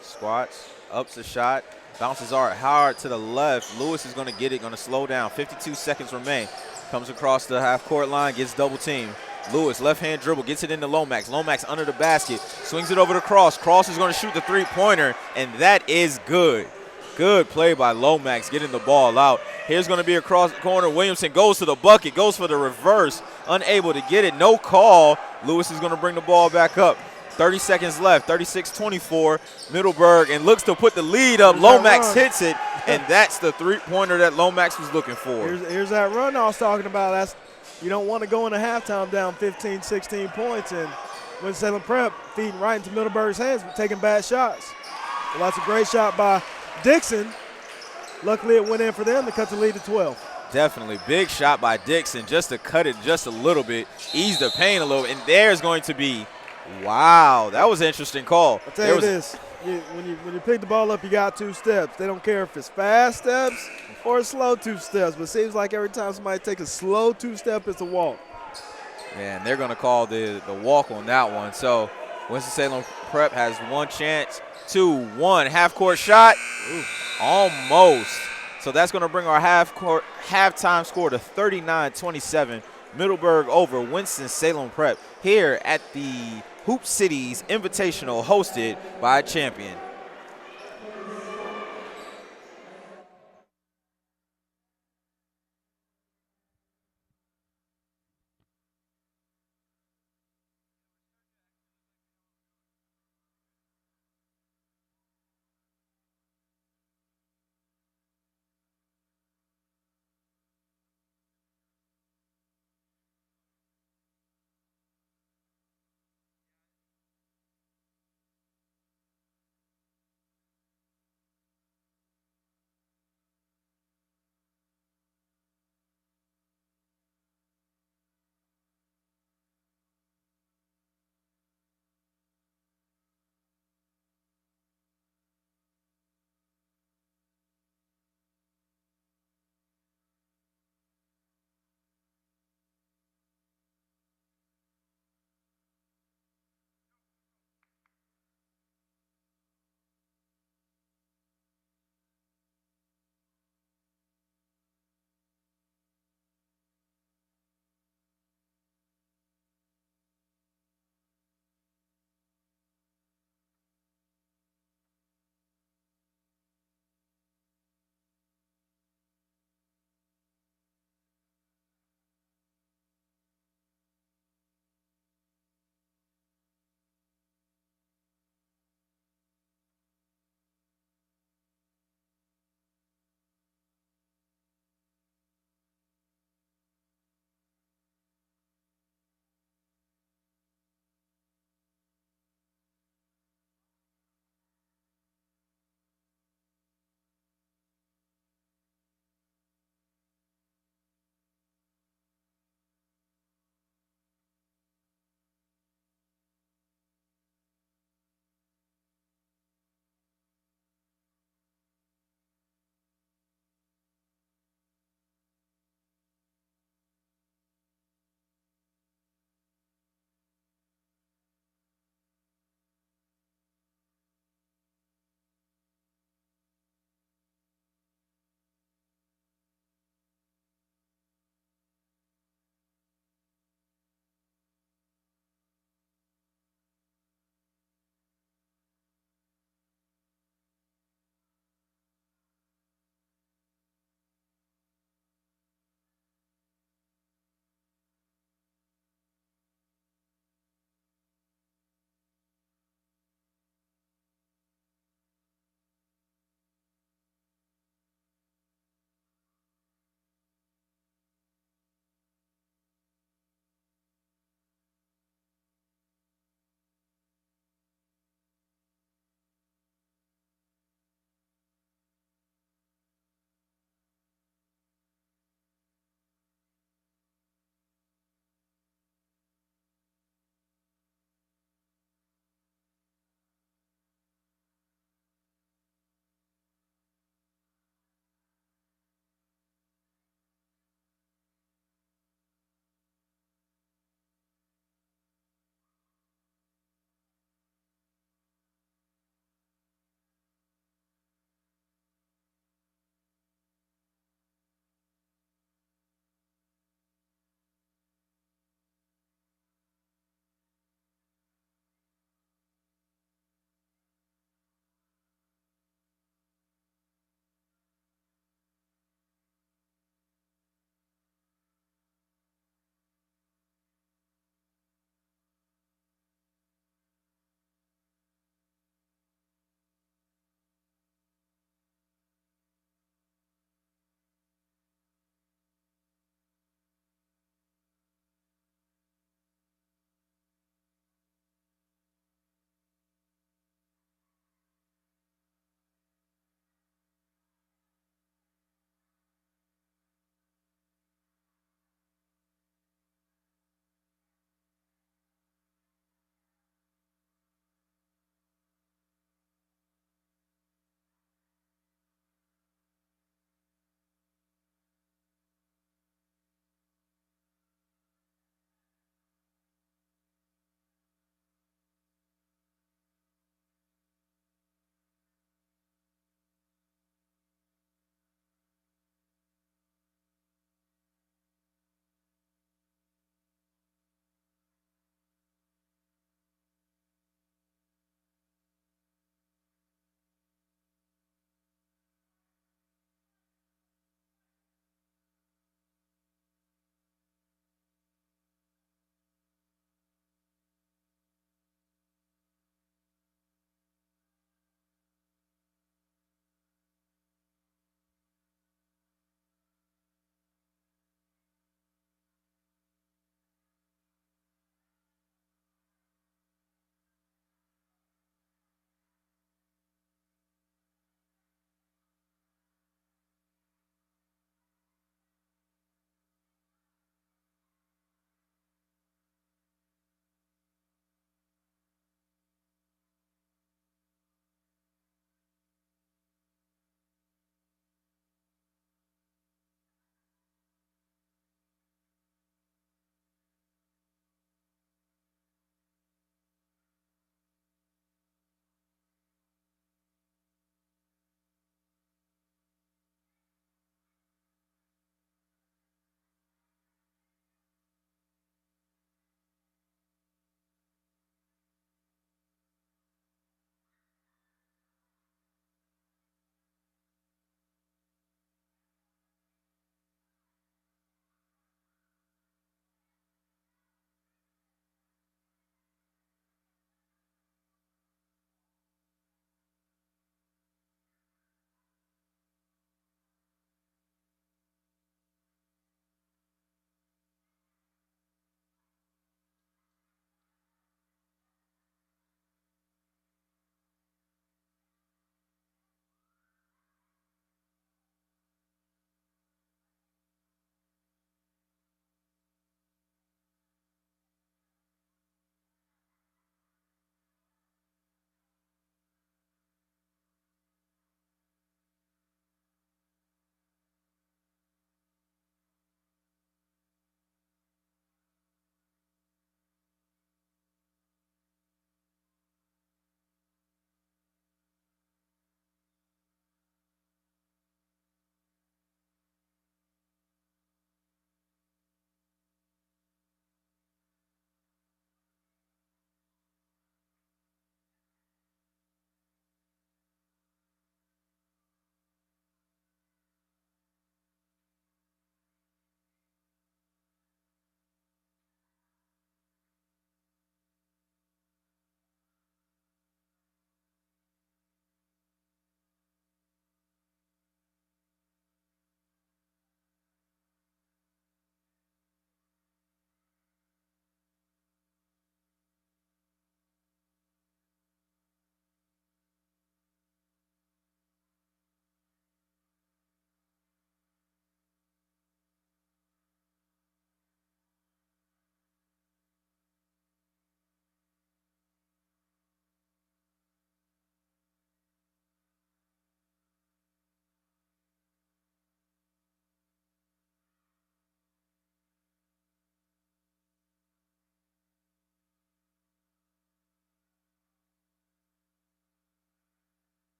Squats, ups the shot, bounces hard to the left. Lewis is going to get it, going to slow down. 52 seconds remain. Comes across the half-court line, gets double teamed. Lewis, left-hand dribble, gets it into Lomax. Lomax under the basket, swings it over to Cross. Cross is going to shoot the three-pointer, and that is good. Good play by Lomax, getting the ball out. Here's going to be across the corner. Williamson goes to the bucket, goes for the reverse, unable to get it. No call. Lewis is going to bring the ball back up. 30 seconds left, 36-24, Middleburg, and looks to put the lead up. Lomax hits it, and that's the three-pointer that Lomax was looking for. Here's that run I was talking about. You don't want to go into halftime down 15, 16 points, and Winston-Salem Prep feeding right into Middleburg's hands, but taking bad shots. Well, that's a great shot by Dixon. Luckily, it went in for them to cut the lead to 12. Definitely. Big shot by Dixon just to cut it just a little bit, ease the pain a little, and there's going to be wow, that was an interesting call. I'll tell you this, when you pick the ball up, you got two steps. They don't care if it's fast steps or slow two steps, but it seems like every time somebody takes a slow two-step, it's a walk. Man, they're going to call the walk on that one. So Winston-Salem Prep has one chance, 2-1. Half-court shot, almost. So that's going to bring our halftime score to 39-27. Middleburg over Winston-Salem Prep here at the Hoop Cities Invitational, hosted by Champion.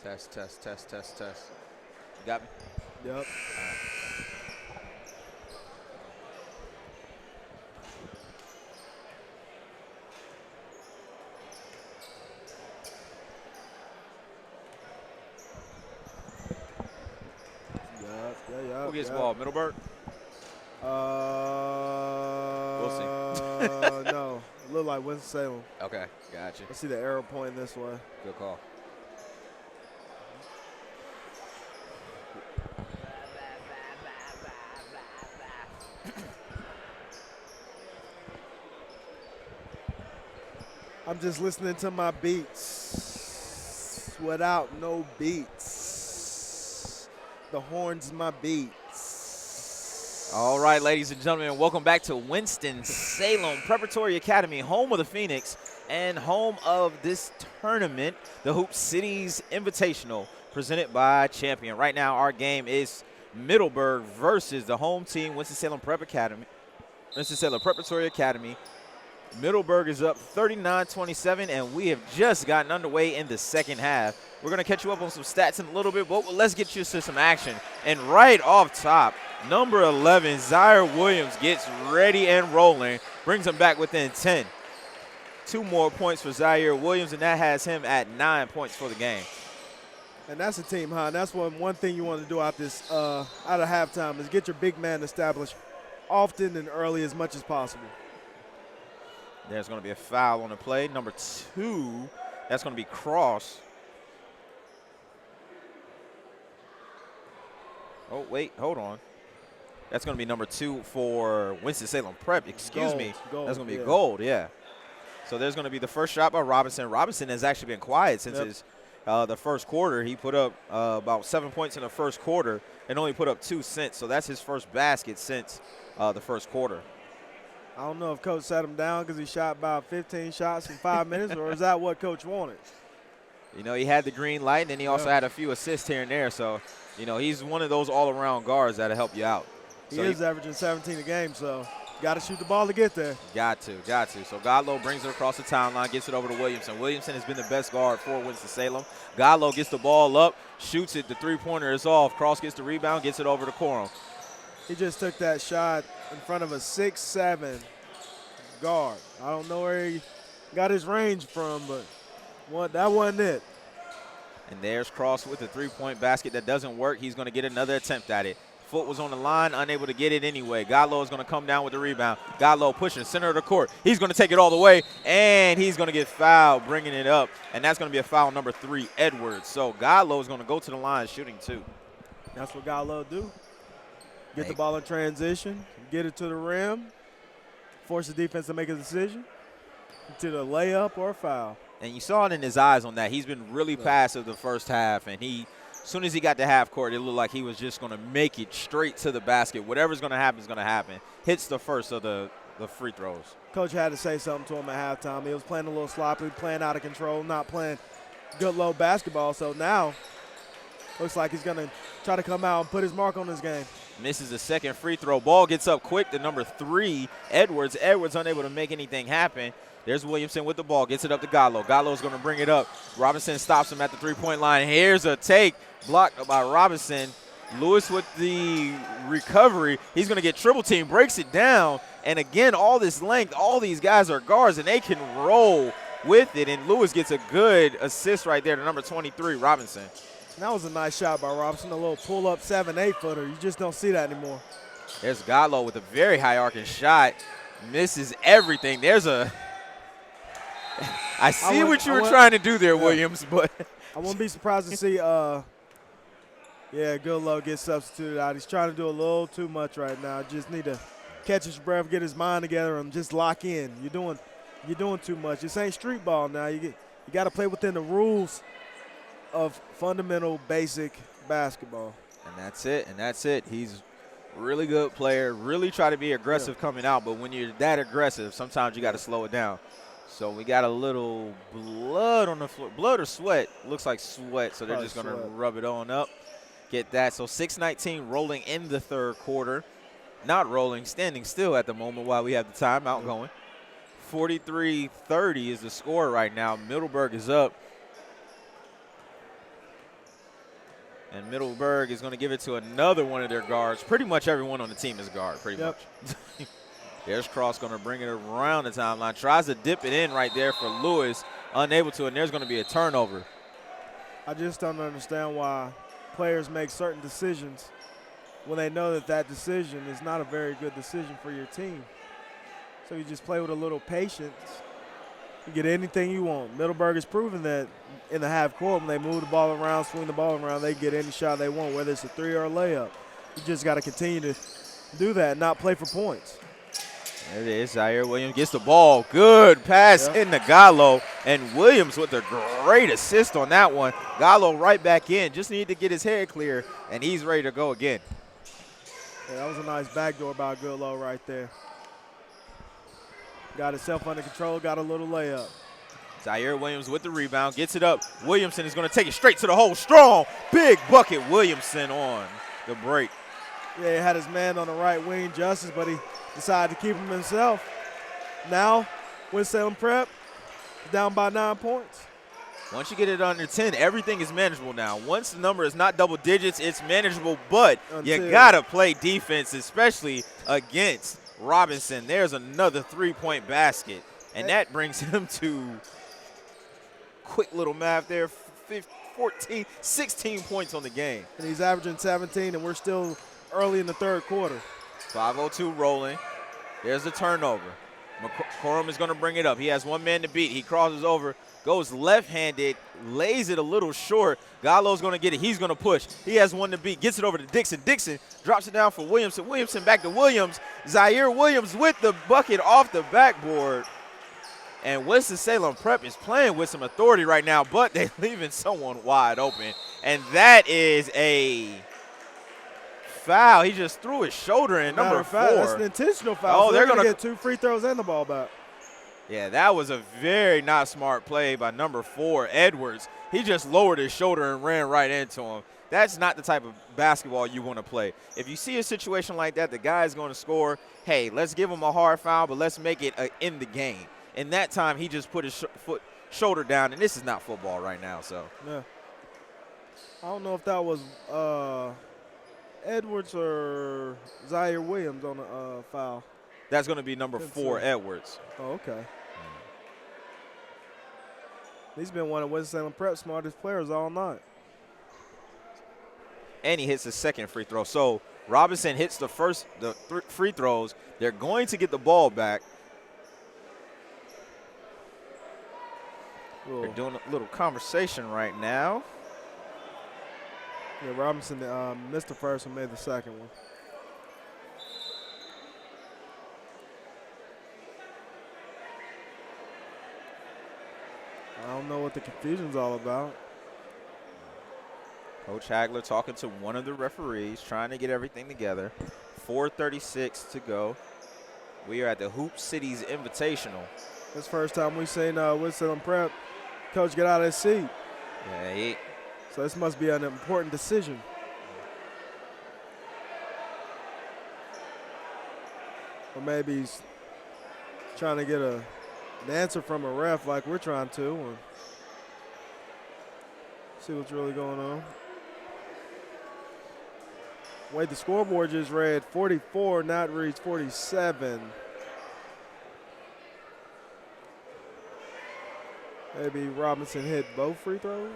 Test. You got me? Yep. Yeah. Who gets the ball? Middleburg? We'll see. No. Look like Winston-Salem. Okay, gotcha. I see the arrow pointing this way. Good call. I'm just listening to my beats without no beats. The horn's my beats. All right, ladies and gentlemen, welcome back to Winston-Salem Preparatory Academy, home of the Phoenix and home of this tournament, the Hoop Cities Invitational, presented by Champion. Right now, our game is Middleburg versus the home team, Winston-Salem Preparatory Academy. Middleburg is up 39-27, and we have just gotten underway in the second half. We're going to catch you up on some stats in a little bit, but let's get you to some action. And right off top, number 11, Zaire Williams gets ready and rolling, brings him back within 10. 2 more points for Zaire Williams, and that has him at 9 points for the game. And that's a team high. And that's one thing you want to do out of halftime is get your big man established often and early as much as possible. There's going to be a foul on the play. Number 2, that's going to be Cross. Oh, wait, hold on. That's going to be number 2 for Winston-Salem Prep. Excuse me. That's going to be Gold, yeah. So there's going to be the first shot by Robinson. Robinson has actually been quiet since the first quarter. He put up about 7 points in the first quarter and only put up 2 since. So that's his first basket since the first quarter. I don't know if Coach sat him down because he shot about 15 shots in 5 minutes, or is that what Coach wanted? You know, he had the green light, and then he also had a few assists here and there. So, you know, he's one of those all-around guards that'll help you out. He is averaging 17 a game, so got to shoot the ball to get there. Got to. So Godlow brings it across the timeline, gets it over to Williamson. Williamson has been the best guard for Winston-Salem. Godlow gets the ball up, shoots it. The three-pointer is off. Cross gets the rebound, gets it over to Corum. He just took that shot in front of a 6'7" guard. I don't know where he got his range from, but that wasn't it. And there's Cross with the three-point basket that doesn't work. He's going to get another attempt at it. Foot was on the line, unable to get it anyway. Godlow is going to come down with the rebound. Godlow pushing center of the court. He's going to take it all the way, and he's going to get fouled, bringing it up. And that's going to be a foul number 3, Edwards. So Godlow is going to go to the line shooting 2. That's what Godlow do. Get the ball in transition, get it to the rim, force the defense to make a decision, to the layup or foul. And you saw it in his eyes on that. He's been really passive the first half, and as soon as he got to half court, it looked like he was just going to make it straight to the basket. Whatever's going to happen is going to happen. Hits the first of the free throws. Coach had to say something to him at halftime. He was playing a little sloppy, playing out of control, not playing good low basketball. So now looks like he's going to try to come out and put his mark on this game. Misses the second free throw. Ball gets up quick to number 3, Edwards. Edwards unable to make anything happen. There's Williamson with the ball. Gets it up to Godlow. Godlow's going to bring it up. Robinson stops him at the three-point line. Here's a take blocked by Robinson. Lewis with the recovery. He's going to get triple team. Breaks it down. And again, all this length, all these guys are guards, and they can roll with it. And Lewis gets a good assist right there to number 23, Robinson. That was a nice shot by Robinson, a little pull-up 7-8-footer. You just don't see that anymore. There's Godlow with a very high arcing shot. Misses everything. There's a – I see what you were trying to do there, Williams, but – I wouldn't be surprised to see, Goodlow get substituted out. He's trying to do a little too much right now. Just need to catch his breath, get his mind together, and just lock in. You're doing too much. This ain't street ball now. You got to play within the rules of fundamental, basic basketball. And that's it. He's a really good player, really try to be aggressive coming out, but when you're that aggressive, sometimes you got to slow it down. So we got a little blood on the floor. Blood or sweat? Looks like sweat, so they're just going to rub it on up. Get that. So 6:19 rolling in the third quarter. Not rolling, standing still at the moment while we have the timeout going. 43-30 is the score right now. Middleburg is up. And Middleburg is going to give it to another one of their guards. Pretty much everyone on the team is a guard, pretty much. There's Cross going to bring it around the timeline. Tries to dip it in right there for Lewis. Unable to, and there's going to be a turnover. I just don't understand why players make certain decisions when they know that that decision is not a very good decision for your team. So you just play with a little patience. You get anything you want. Middleburg has proven that in the half court, when they move the ball around, swing the ball around, they get any shot they want, whether it's a three or a layup. You just got to continue to do that and not play for points. There it is. Zaire Williams gets the ball. Good pass into Gallo. And Williams with a great assist on that one. Gallo right back in. Just needed to get his head clear, and he's ready to go again. Yeah, that was a nice backdoor by Goodlow right there. Got himself under control, got a little layup. Zaire Williams with the rebound, gets it up. Williamson is going to take it straight to the hole. Strong, big bucket. Williamson on the break. Yeah, he had his man on the right wing, Justice, but he decided to keep him himself. Now, Winston-Salem Prep down by 9 points. Once you get it under 10, everything is manageable now. Once the number is not double digits, it's manageable, but you got to play defense, especially against Robinson. There's another three-point basket, and that brings him to, quick little math there, 16 points on the game. And he's averaging 17, and we're still early in the third quarter. 5:02 rolling. There's the turnover. McCorum is going to bring it up. He has one man to beat. He crosses over, goes left-handed, lays it a little short. Gallo's going to get it. He's going to push. He has one to beat. Gets it over to Dixon. Dixon drops it down for Williamson. Williamson back to Williams. Zaire Williams with the bucket off the backboard. And Winston-Salem Prep is playing with some authority right now, but they're leaving someone wide open. And that is a foul. He just threw his shoulder in, number 4. That's an intentional foul. Oh, so they're going to gonna get 2 free throws and the ball back. Yeah, that was a very not smart play by number 4, Edwards. He just lowered his shoulder and ran right into him. That's not the type of basketball you want to play. If you see a situation like that, the guy's going to score, hey, let's give him a hard foul, but let's make it in the game. In that time, he just put his shoulder down, and this is not football right now. So yeah, I don't know if that was Edwards or Zaire Williams on the foul. That's going to be number 4, Edwards. Oh, okay. He's been one of Winston-Salem Prep's smartest players all night. And he hits the second free throw. So Robinson hits the free throws. They're going to get the ball back. Cool. They're doing a little conversation right now. Yeah, Robinson missed the first one, made the second one. I don't know what the confusion's all about. Coach Hagler talking to one of the referees, trying to get everything together. 4:36 to go. We are at the Hoop Cities Invitational. This first time we've seen Winston-Salem Prep coach get out of his seat. Yeah, So this must be an important decision. Or maybe he's trying to get an answer from a ref like we're trying to, or see what's really going on. Wait, the scoreboard just read 44, now it reads 47. Maybe Robinson hit both free throws?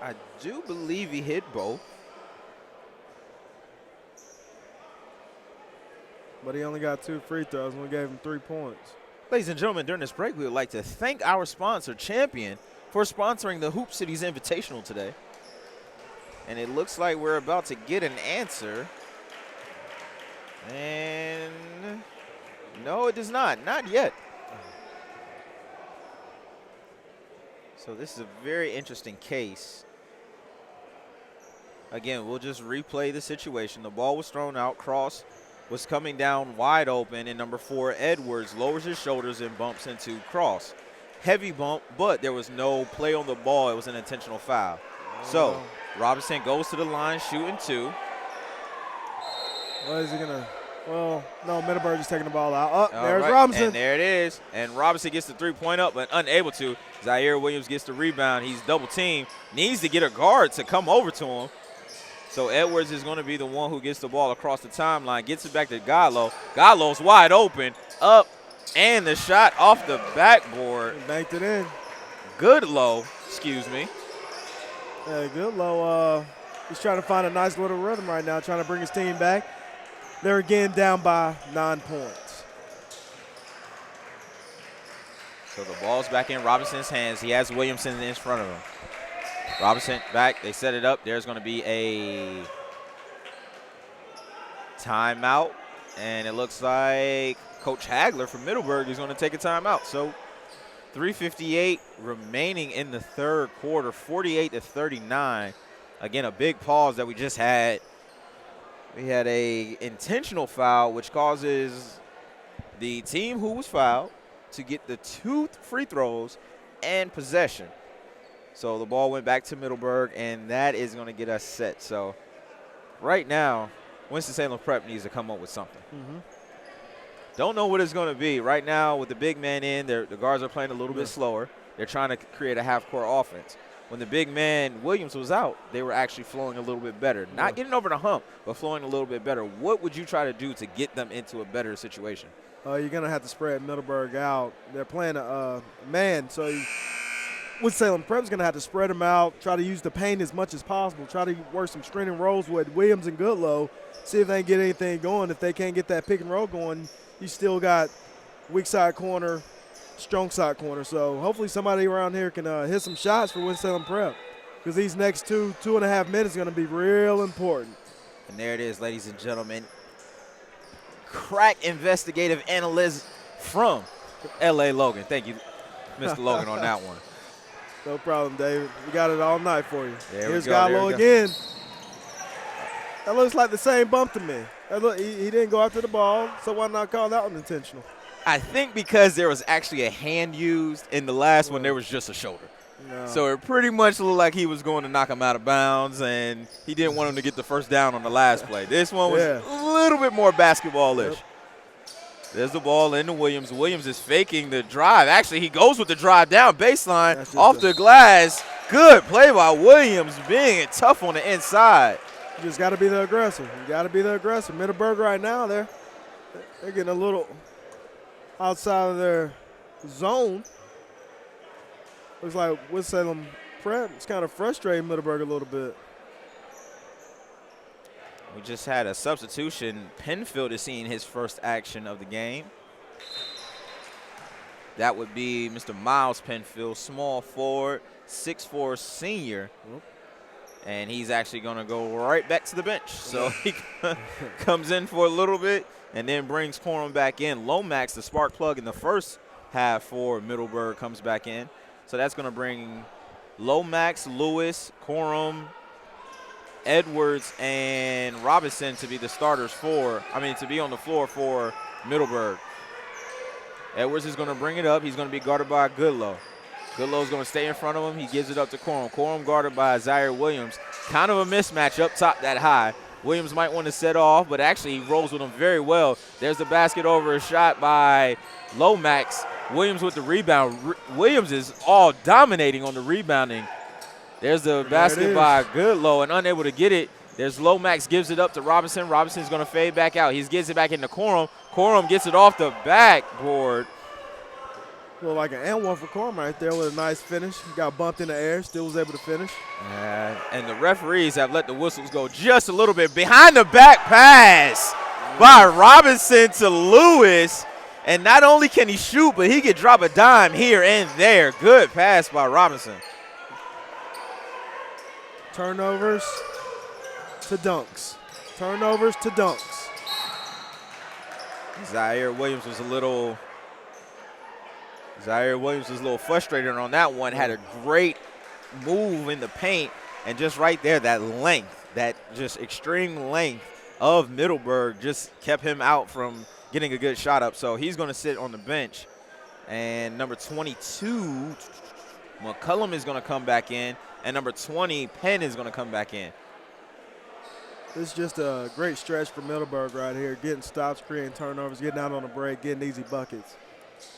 I do believe he hit both. But he only got 2 free throws and we gave him 3 points. Ladies and gentlemen, during this break, we would like to thank our sponsor, Champion, for sponsoring the Hoop Cities Invitational today. And it looks like we're about to get an answer. And no, it does not. Not yet. So this is a very interesting case. Again, we'll just replay the situation. The ball was thrown out. Cross was coming down wide open, and number 4, Edwards, lowers his shoulders and bumps into Cross. Heavy bump, but there was no play on the ball. It was an intentional foul. So Robinson goes to the line, shooting 2. What is he gonna Well, no, Middleburg is taking the ball out. All There's right, Robinson. and there it is. And Robinson gets the three-point up, but unable to. Zaire Williams gets the rebound. He's double-teamed. Needs to get a guard to come over to him. So Edwards is going to be the one who gets the ball across the timeline, gets it back to Gallo. Gallo's wide open, up, and the shot off the backboard. He banked it in. Goodlow, excuse me. Yeah, Goodlow, he's trying to find a nice little rhythm right now, trying to bring his team back. They're again down by 9 points. So the ball's back in Robinson's hands. He has Williamson in front of him. Robinson back. They set it up. There's going to be a timeout. And it looks like Coach Hagler from Middleburg is going to take a timeout. So 3:58 remaining in the third quarter, 48-39. Again, a big pause that we just had. We had a intentional foul, which causes the team who was fouled to get the 2 free throws and possession. So the ball went back to Middleburg, and that is going to get us set. So right now, Winston-Salem Prep needs to come up with something. Don't know what it's going to be. Right now, with the big man in, the guards are playing a little bit slower. They're trying to create a half-court offense. When the big man, Williams, was out, they were actually flowing a little bit better. Not getting over the hump, but flowing a little bit better. What would you try to do to get them into a better situation? You're going to have to spread Middleburg out. They're playing a man, so Winston-Salem Prep's going to have to spread them out, try to use the paint as much as possible, try to work some screening rolls with Williams and Goodlow, see if they can get anything going. If they can't get that pick and roll going, you still got weak side corner, strong side corner. So hopefully somebody around here can hit some shots for Winston-Salem Prep, because these next 2.5 minutes are going to be real important. And there it is, ladies and gentlemen. Crack investigative analyst from L.A. Logan. Thank you, Mr. Logan, on that one. No problem, David. We got it all night for you. There Here's we go, Gallo again. That looks like the same bump to me. He didn't go after the ball, so why not call that one intentional? I think because there was actually a hand used. In the last one, there was just a shoulder. No. So it pretty much looked like he was going to knock him out of bounds, and he didn't want him to get the first down on the last play. This one was a little bit more basketball-ish. Yep. There's the ball into Williams. Williams is faking the drive. Actually, he goes with the drive down baseline off the glass. Good play by Williams, being tough on the inside. You just got to be the aggressor. You got to be the aggressor. Middleburg right now, they're getting a little outside of their zone. Looks like Winston-Salem Prep is kind of frustrating Middleburg a little bit. We just had a substitution. Penfield is seeing his first action of the game. That would be Mr. Miles Penfield, small forward, 6'4" senior. And he's actually going to go right back to the bench. So he comes in for a little bit and then brings Corum back in. Lomax, the spark plug in the first half for Middleburg, comes back in. So that's going to bring Lomax, Lewis, Corum, Edwards, and Robinson to be the starters to be on the floor for Middleburg. Edwards is going to bring it up. He's going to be guarded by Goodlow. Goodlow's going to stay in front of him. He gives it up to Corum. Corum guarded by Zaire Williams. Kind of a mismatch up top that high. Williams might want to set off, but actually he rolls with him very well. There's the basket over a shot by Lomax. Williams with the rebound. Williams is all dominating on the rebounding. There's the basket by Goodlow, and unable to get it. There's Lomax, gives it up to Robinson. Robinson's going to fade back out. He gets it back into Corum. Corum gets it off the backboard. Look like an and one for Corum right there with a nice finish. He got bumped in the air, still was able to finish. And the referees have let the whistles go just a little bit. Behind the back pass by Robinson to Lewis. And not only can he shoot, but he can drop a dime here and there. Good pass by Robinson. Turnovers to dunks. Turnovers to dunks. Zaire Williams was a little frustrated on that one. Had a great move in the paint. And just right there, that length, that just extreme length of Middleburg just kept him out from getting a good shot up. So he's going to sit on the bench. And number 22, McCullum is going to come back in. And number 20, Penn is going to come back in. This is just a great stretch for Middleburg right here, getting stops, creating turnovers, getting out on the break, getting easy buckets.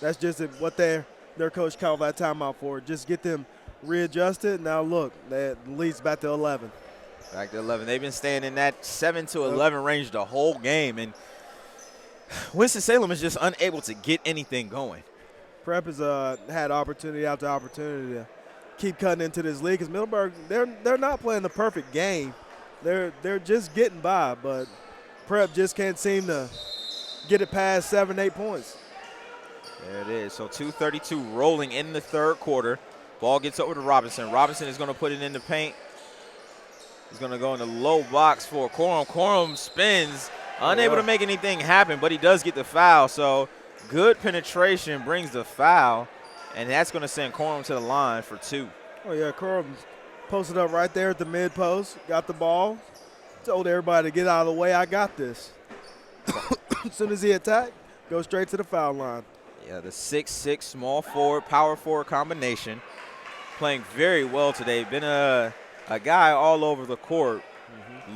That's just what their coach called that timeout for. Just get them readjusted. Now look, that leads back to 11. Back to 11. They've been staying in that 7 to 11 range the whole game, and Winston-Salem is just unable to get anything going. Prep has had opportunity after opportunity to keep cutting into this league because Middleburg, they're not playing the perfect game. They're just getting by, but Prep just can't seem to get it past 7, 8 points. There it is. So 2:32 rolling in the third quarter. Ball gets over to Robinson. Robinson is going to put it in the paint. He's going to go in the low box for Corum. Corum spins, unable to make anything happen, but he does get the foul. So good penetration brings the foul, and that's going to send Corum to the line for 2. Oh, yeah, Corum posted up right there at the mid post, got the ball, told everybody to get out of the way. I got this. As soon as he attacked, go straight to the foul line. Yeah, the 6'6", small forward, power forward combination. Playing very well today. Been a guy all over the court.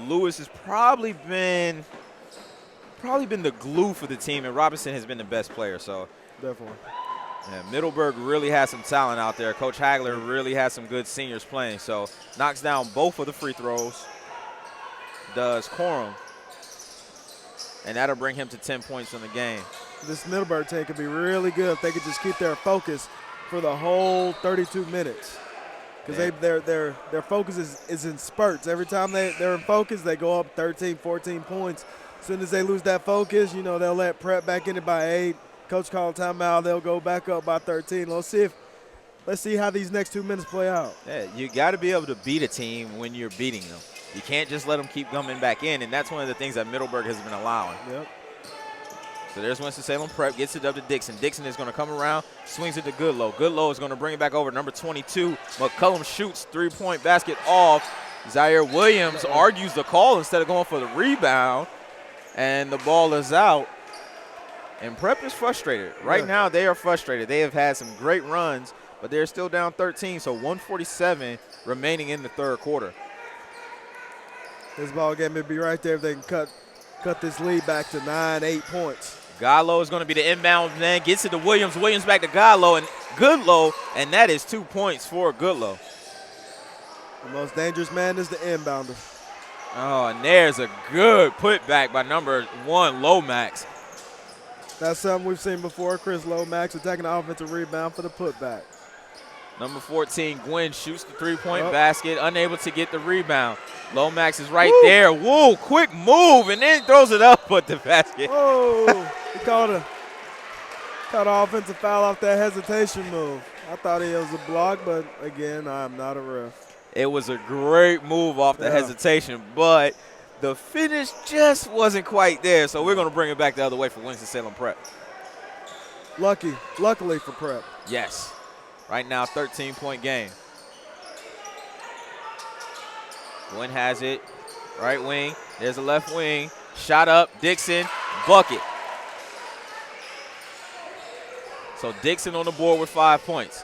Lewis has probably been the glue for the team, and Robinson has been the best player. So definitely. Yeah, Middleburg really has some talent out there. Coach Hagler really has some good seniors playing. So knocks down both of the free throws. Does Corum. And that'll bring him to 10 points in the game. This Middleburg team could be really good if they could just keep their focus for the whole 32 minutes. Because their focus is in spurts. Every time they're in focus, they go up 13, 14 points. As soon as they lose that focus, they'll let Prep back in it by 8. Coach called timeout. They'll go back up by 13. Let's see how these next 2 minutes play out. Yeah, you got to be able to beat a team when you're beating them. You can't just let them keep coming back in, and that's one of the things that Middleburg has been allowing. Yep. So there's Winston-Salem Prep, gets it up to Dixon. Dixon is going to come around, swings it to Goodlow. Goodlow is going to bring it back over to number 22. McCullum shoots, three-point basket off. Zaire Williams argues the call instead of going for the rebound, and the ball is out. And Prep is frustrated. Right now they are frustrated. They have had some great runs, but they're still down 13, so 1:47 remaining in the third quarter. This ball game would be right there if they can cut this lead back to 9, 8 points. Gallo is going to be the inbound man, gets it to Williams. Williams back to Gallo and Goodlow, and that is 2 points for Goodlow. The most dangerous man is the inbounder. Oh, and there's a good putback by number 1, Lomax. That's something we've seen before. Chris Lomax attacking the offensive rebound for the putback. Number 14, Gwynn shoots the three-point basket, unable to get the rebound. Lomax is right there. Whoa, quick move, and then throws it up at the basket. Oh, he caught an offensive foul off that hesitation move. I thought it was a block, but, again, I'm not a ref. It was a great move off the hesitation, but the finish just wasn't quite there, so we're going to bring it back the other way for Winston-Salem Prep. Luckily for Prep. Yes. Right now, 13-point game. Gwynn has it. Right wing. There's a left wing. Shot up. Dixon. Bucket. So Dixon on the board with 5 points.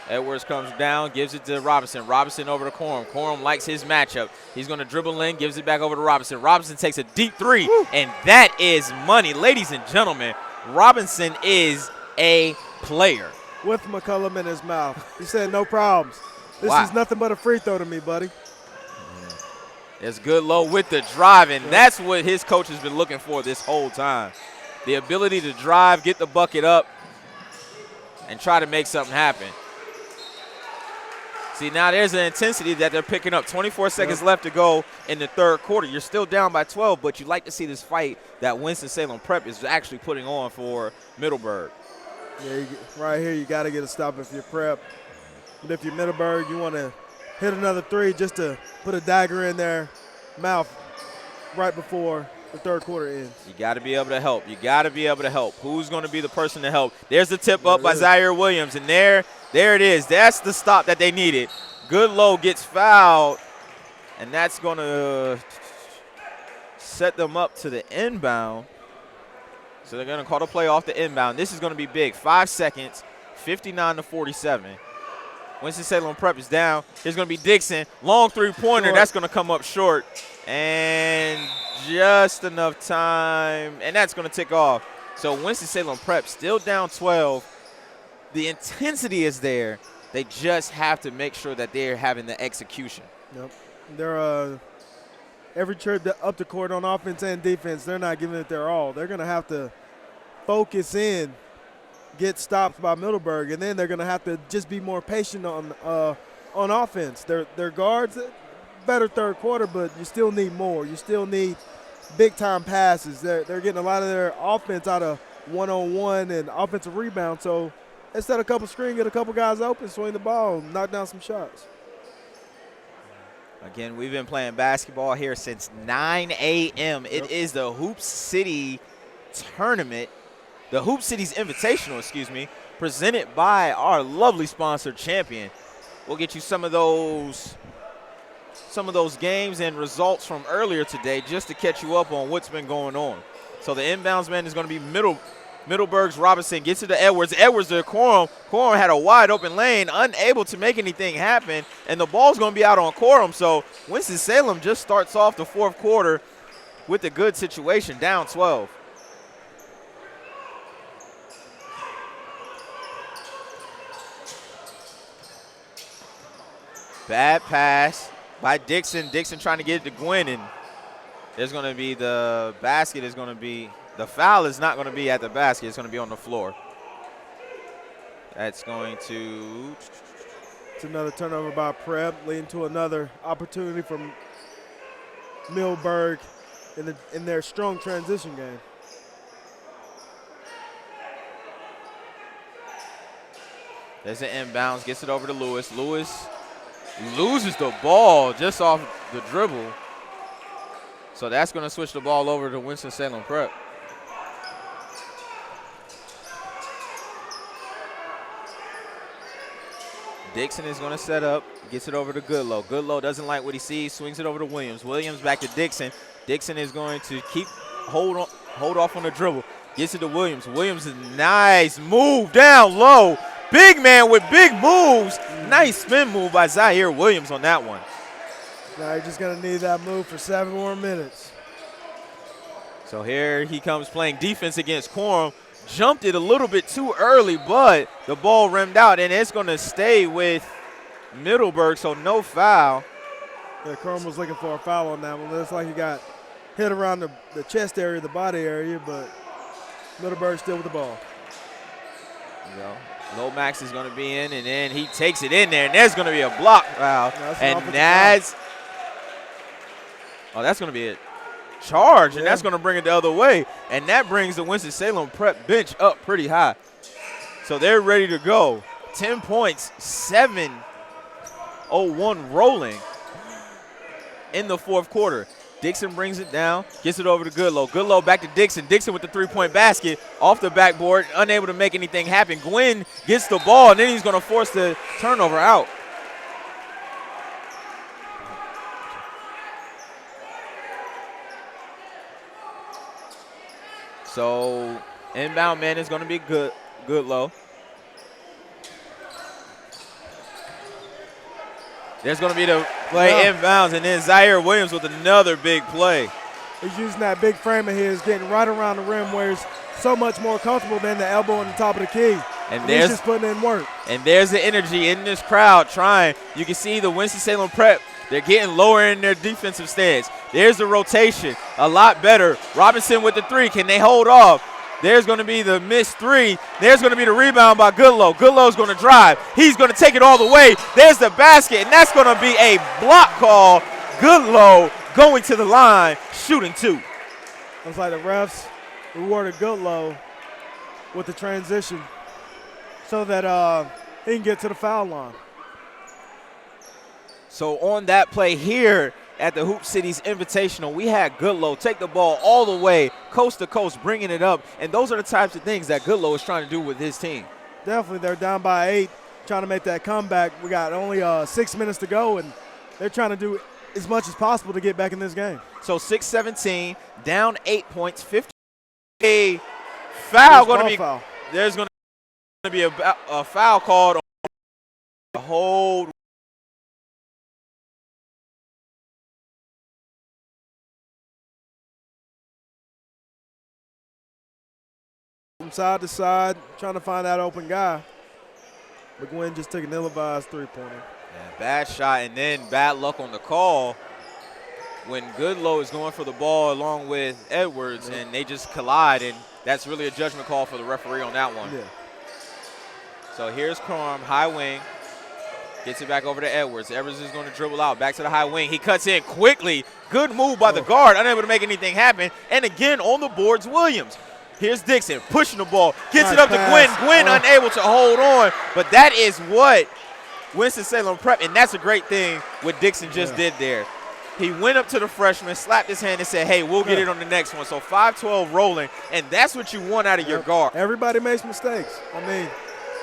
Edwards comes down, gives it to Robinson. Robinson over to Corum. Corum likes his matchup. He's going to dribble in, gives it back over to Robinson. Robinson takes a deep three, and that is money. Ladies and gentlemen, Robinson is a player. With McCullum in his mouth. He said, no problems. This is nothing but a free throw to me, buddy. It's Goodlow with the drive, and that's what his coach has been looking for this whole time. The ability to drive, get the bucket up, and try to make something happen. See, now there's an intensity that they're picking up. 24 seconds left to go in the third quarter. You're still down by 12, but you like to see this fight that Winston-Salem Prep is actually putting on for Middleburg. Yeah, right here you got to get a stop if you're Prep. But if you're Middleburg, you want to hit another three just to put a dagger in their mouth right before the third quarter ends. You got to be able to help. You got to be able to help. Who's going to be the person to help? There's the tip up by Zaire Williams, and there it is. That's the stop that they needed. Goodlow gets fouled, and that's going to set them up to the inbound. So they're going to call the play off the inbound. This is going to be big. 5 seconds, 59-47. Winston-Salem Prep is down. Here's going to be Dixon. Long three-pointer. That's going to come up short. And just enough time, and that's going to tick off. So Winston-Salem Prep still down 12. The intensity is there. They just have to make sure that they're having the execution. Yep. They're every trip up the court on offense and defense, they're not giving it their all. They're going to have to focus in, get stops by Middleburg, and then they're going to have to just be more patient on offense. Their guards, better third quarter, but you still need more. You still need big-time passes. They're getting a lot of their offense out of one-on-one and offensive rebound. So instead of a couple screen, get a couple guys open, swing the ball, knock down some shots. Again, we've been playing basketball here since 9 a.m. It is the Hoop City Tournament, the Hoop Cities Invitational, presented by our lovely sponsor, Champion. We'll get you some of those games and results from earlier today just to catch you up on what's been going on. So the inbounds man is going to be Middleburg's Robinson. Gets it to Edwards. Edwards to Corum. Corum had a wide open lane, unable to make anything happen, and the ball's going to be out on Corum. So Winston-Salem just starts off the fourth quarter with a good situation, down 12. Bad pass by Dixon. Dixon trying to get it to Gwynn, and there's going to be the basket is going to be – the foul is not going to be at the basket. It's going to be on the floor. That's going to – It's another turnover by Prep, leading to another opportunity from Middleburg in their strong transition game. There's an inbounds. Gets it over to Lewis. Lewis loses the ball just off the dribble. So that's going to switch the ball over to Winston-Salem Prep. Dixon is going to set up, gets it over to Goodlow. Goodlow doesn't like what he sees, swings it over to Williams. Williams back to Dixon. Dixon is going to hold off on the dribble. Gets it to Williams. Williams is nice move down low. Big man with big moves. Nice spin move by Zaire Williams on that one. Now you're just going to need that move for 7 more minutes. So here he comes playing defense against Corum. Jumped it a little bit too early, but the ball rimmed out, and it's going to stay with Middleburg, so no foul. Yeah, Corum was looking for a foul on that one. Looks like he got hit around the chest area, the body area, but Middleburg still with the ball. Lomax is going to be in, and then he takes it in there, and there's going to be a block foul. That's going to be it. Charge, and that's going to bring it the other way, and that brings the Winston-Salem Prep bench up pretty high. So they're ready to go. 10 points, 7:01 rolling in the fourth quarter. Dixon brings it down, gets it over to Goodlow. Goodlow back to Dixon. Dixon with the three-point basket off the backboard, unable to make anything happen. Gwynn gets the ball, and then he's going to force the turnover out. So inbound man is going to be Goodlow. There's going to be the play inbounds, and then Zaire Williams with another big play. He's using that big frame of his, getting right around the rim where he's so much more comfortable than the elbow on the top of the key. And he's just putting in work. And there's the energy in this crowd trying. You can see the Winston-Salem Prep, they're getting lower in their defensive stance. There's the rotation, a lot better. Robinson with the three, can they hold off? There's going to be the missed three. There's going to be the rebound by Goodlow. Goodlow's going to drive. He's going to take it all the way. There's the basket, and that's going to be a block call. Goodlow going to the line, shooting two. Looks like the refs rewarded Goodlow with the transition so that he can get to the foul line. So on that play here at the Hoop Cities Invitational, we had Goodlow take the ball all the way, coast to coast, bringing it up. And those are the types of things that Goodlow is trying to do with his team. Definitely. They're down by 8, trying to make that comeback. We got only 6 minutes to go, and they're trying to do as much as possible to get back in this game. So 6-17, down 8 points, 50. A foul going to be foul. There's going to be a foul called on the hold From side to side, trying to find that open guy. But Gwen just took an ill-advised three-pointer. Yeah, bad shot, and then bad luck on the call when Goodlow is going for the ball along with Edwards, and they just collide, and that's really a judgment call for the referee on that one. Yeah. So here's Crum, high wing, gets it back over to Edwards. Edwards is going to dribble out, back to the high wing. He cuts in quickly. Good move by the guard, unable to make anything happen. And again, on the boards, Williams. Here's Dixon pushing the ball, gets it up to Gwen. Gwen unable to hold on, but that is what Winston-Salem Prep, and that's a great thing what Dixon just did there. He went up to the freshman, slapped his hand, and said, hey, we'll get it on the next one. So 5-12 rolling, and that's what you want out of your guard. Everybody makes mistakes. I mean,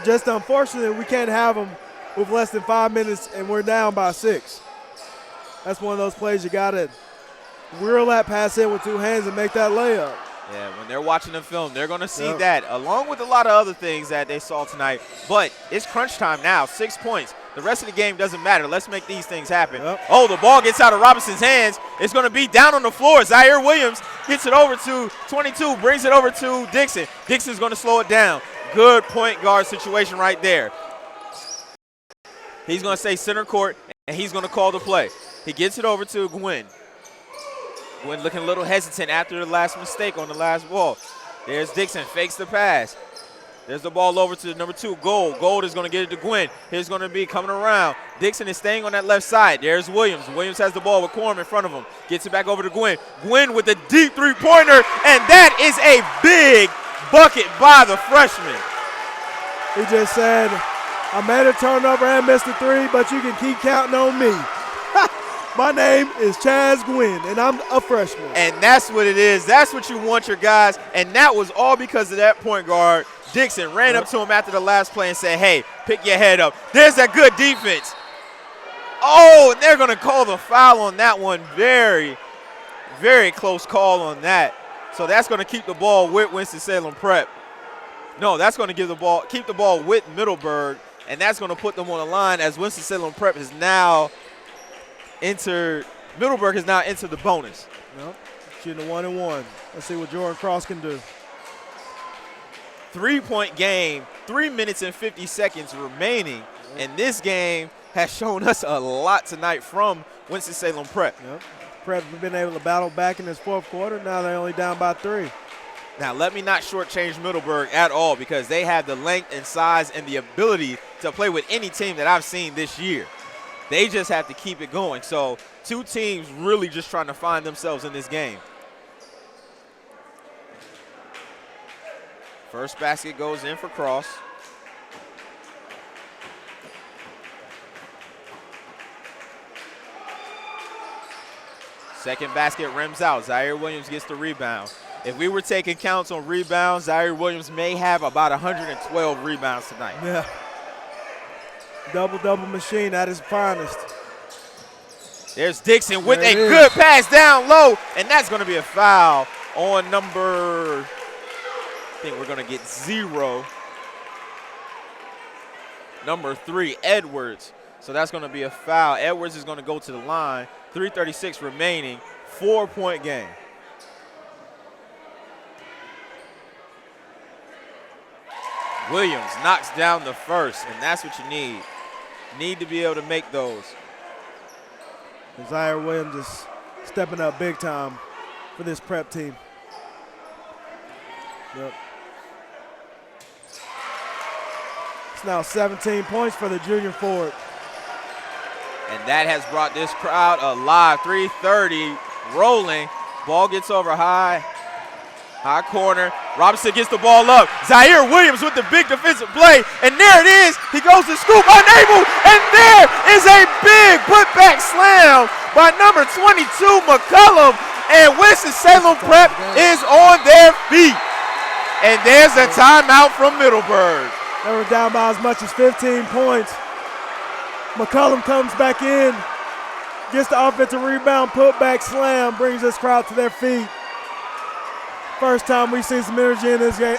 just unfortunately, we can't have them with less than 5 minutes, and we're down by 6. That's one of those plays you got to reel that pass in with 2 hands and make that layup. Yeah, when they're watching the film, they're going to see that, along with a lot of other things that they saw tonight. But it's crunch time now, 6 points. The rest of the game doesn't matter. Let's make these things happen. Oh, the ball gets out of Robinson's hands. It's going to be down on the floor. Zaire Williams gets it over to 22, brings it over to Dixon. Dixon's going to slow it down. Good point guard situation right there. He's going to say center court, and he's going to call the play. He gets it over to Gwen. Gwen looking a little hesitant after the last mistake on the last ball. There's Dixon, fakes the pass. There's the ball over to number 2, Gold. Gold is going to get it to Gwen. Here's going to be coming around. Dixon is staying on that left side. There's Williams. Williams has the ball with Quorum in front of him. Gets it back over to Gwen. Gwen with the deep three-pointer, and that is a big bucket by the freshman. He just said, I made a turnover and missed a 3, but you can keep counting on me. My name is Chaz Gwynn, and I'm a freshman. And that's what it is. That's what you want your guys, and that was all because of that point guard. Dixon ran up to him after the last play and said, hey, pick your head up. There's that good defense. Oh, and they're going to call the foul on that one. Very, very close call on that. So that's going to keep the ball with Winston-Salem Prep. No, that's going to keep the ball with Middleburg, and that's going to put them on the line as Winston-Salem Prep is now Middleburg has now entered the bonus. Yep. Shooting a 1-and-1. Let's see what Jordan Cross can do. 3-point game, 3 minutes and 50 seconds remaining, and this game has shown us a lot tonight from Winston-Salem Prep. Yep. Prep have been able to battle back in this fourth quarter. Now they're only down by 3. Now, let me not shortchange Middleburg at all because they have the length and size and the ability to play with any team that I've seen this year. They just have to keep it going. So 2 teams really just trying to find themselves in this game. First basket goes in for Cross. Second basket rims out. Zaire Williams gets the rebound. If we were taking counts on rebounds, Zaire Williams may have about 112 rebounds tonight. Yeah. Double-double machine at his finest. There's Dixon with a good pass down low, and that's going to be a foul on number, I think we're going to get 0. Number 3, Edwards. So that's going to be a foul. Edwards is going to go to the line. 3:36 remaining, 4-point game. Williams knocks down the first, and that's what you need. Need to be able to make those. Zaire Williams is stepping up big time for this Prep team. Yep. It's now 17 points for the junior forward. And that has brought this crowd alive. 3:30 rolling. Ball gets over high corner. Robinson gets the ball up. Zaire Williams with the big defensive play. And there it is. He goes to scoop, unable. And there is a big putback slam by number 22, McCullum. And Winston-Salem Prep is on their feet. And there's a timeout from Middleburg. They were down by as much as 15 points. McCullum comes back in, gets the offensive rebound, putback slam, brings this crowd to their feet. First time we've seen some energy in this game,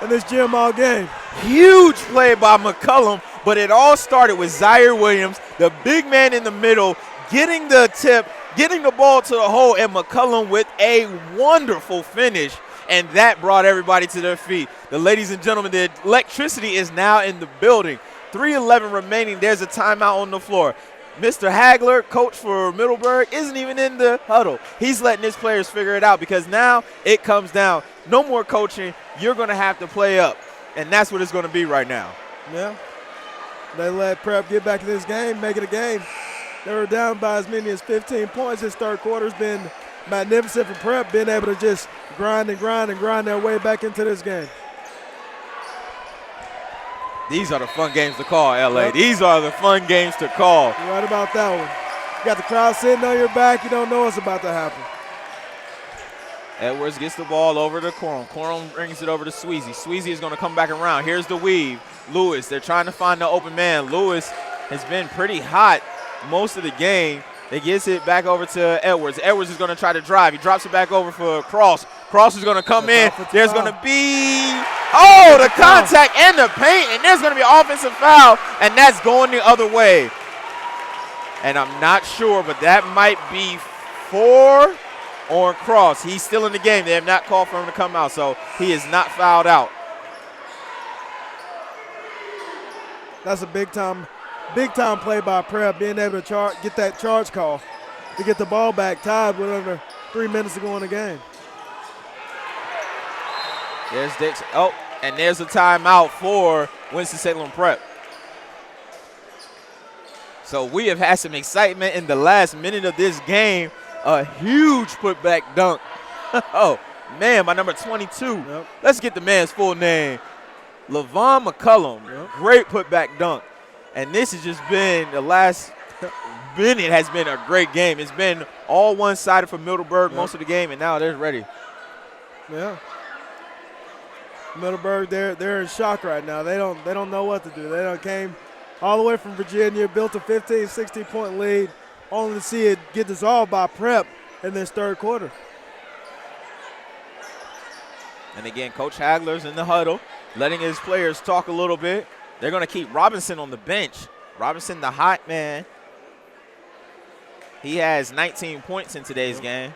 in this gym all game. Huge play by McCullum, but it all started with Zaire Williams, the big man in the middle, getting the tip, getting the ball to the hole, and McCullum with a wonderful finish. and that brought everybody to their feet. The ladies and gentlemen, the electricity is now in the building. 3:11 remaining. There's a timeout on the floor. Mr. Hagler, coach for Middleburg, isn't even in the huddle. He's letting his players figure it out because now it comes down. No more coaching. You're going to have to play up, and that's what it's going to be right now. Yeah. They let Prep get back in this game, make it a game. They were down by as many as 15 points. This third quarter's been magnificent for Prep, being able to just grind their way back into this game. These are the fun games to call, LA. Yep. These are the fun games to call. You're right about that one. You got the crowd sitting on your back. You don't know what's about to happen. Edwards gets the ball over to Corum. Corum brings it over to Sweezy. Sweezy is going to come back around. Here's the weave. Lewis, they're trying to find the open man. Lewis has been pretty hot most of the game. They gets it back over to Edwards. Edwards is going to try to drive. He drops it back over for Cross. Cross is going to come in. There's going to be, the contact and the paint, and there's going to be an offensive foul, and that's going the other way. And I'm not sure, but that might be 4 on Cross. He's still in the game. They have not called for him to come out, so he is not fouled out. That's a big time play by Prep, being able to get that charge call to get the ball back tied with under 3 minutes to go in the game. There's Dixon. Oh, and there's a timeout for Winston-Salem Prep. So we have had some excitement in the last minute of this game. A huge putback dunk. Oh, man, by number 22. Yep. Let's get the man's full name. LaVon McCullum. Yep. Great putback dunk. And this has just been the last minute has been a great game. It's been all one-sided for Middleburg most of the game, and now they're ready. Yeah. Middleburg, they're in shock right now. They don't know what to do. They came all the way from Virginia, built a 15, 16-point lead, only to see it get dissolved by Prep in this third quarter. And again, Coach Hagler's in the huddle, letting his players talk a little bit. They're going to keep Robinson on the bench. Robinson, the hot man. He has 19 points in today's game.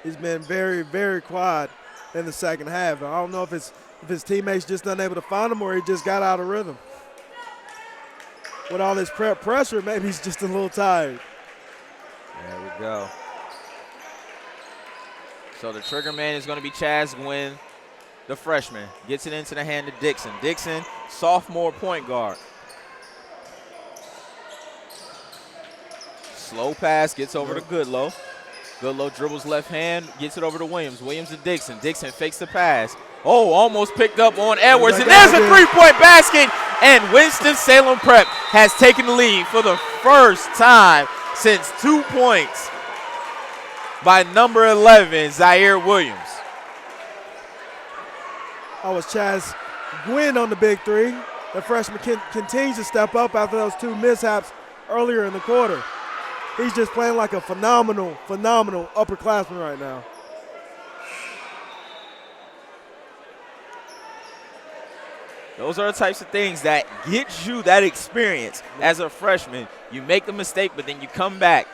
He's been very, very quiet in the second half. I don't know if his teammates just unable to find him or he just got out of rhythm. With all this Prep pressure, maybe he's just a little tired. There we go. So the trigger man is going to be Chaz Gwynn, the freshman. Gets it into the hand of Dixon. Dixon, sophomore point guard. Slow pass, gets over to Goodlow. Goodlow dribbles left hand, gets it over to Williams. Williams to Dixon. Dixon fakes the pass. Oh, almost picked up on Edwards. And there's a three-point basket. And Winston-Salem Prep has taken the lead for the first time since 2 points by number 11, Zaire Williams. I was Chaz Gwynn on the big three. The freshman continues to step up after those 2 mishaps earlier in the quarter. He's just playing like a phenomenal upperclassman right now. Those are the types of things that get you that experience as a freshman. You make the mistake, but then you come back.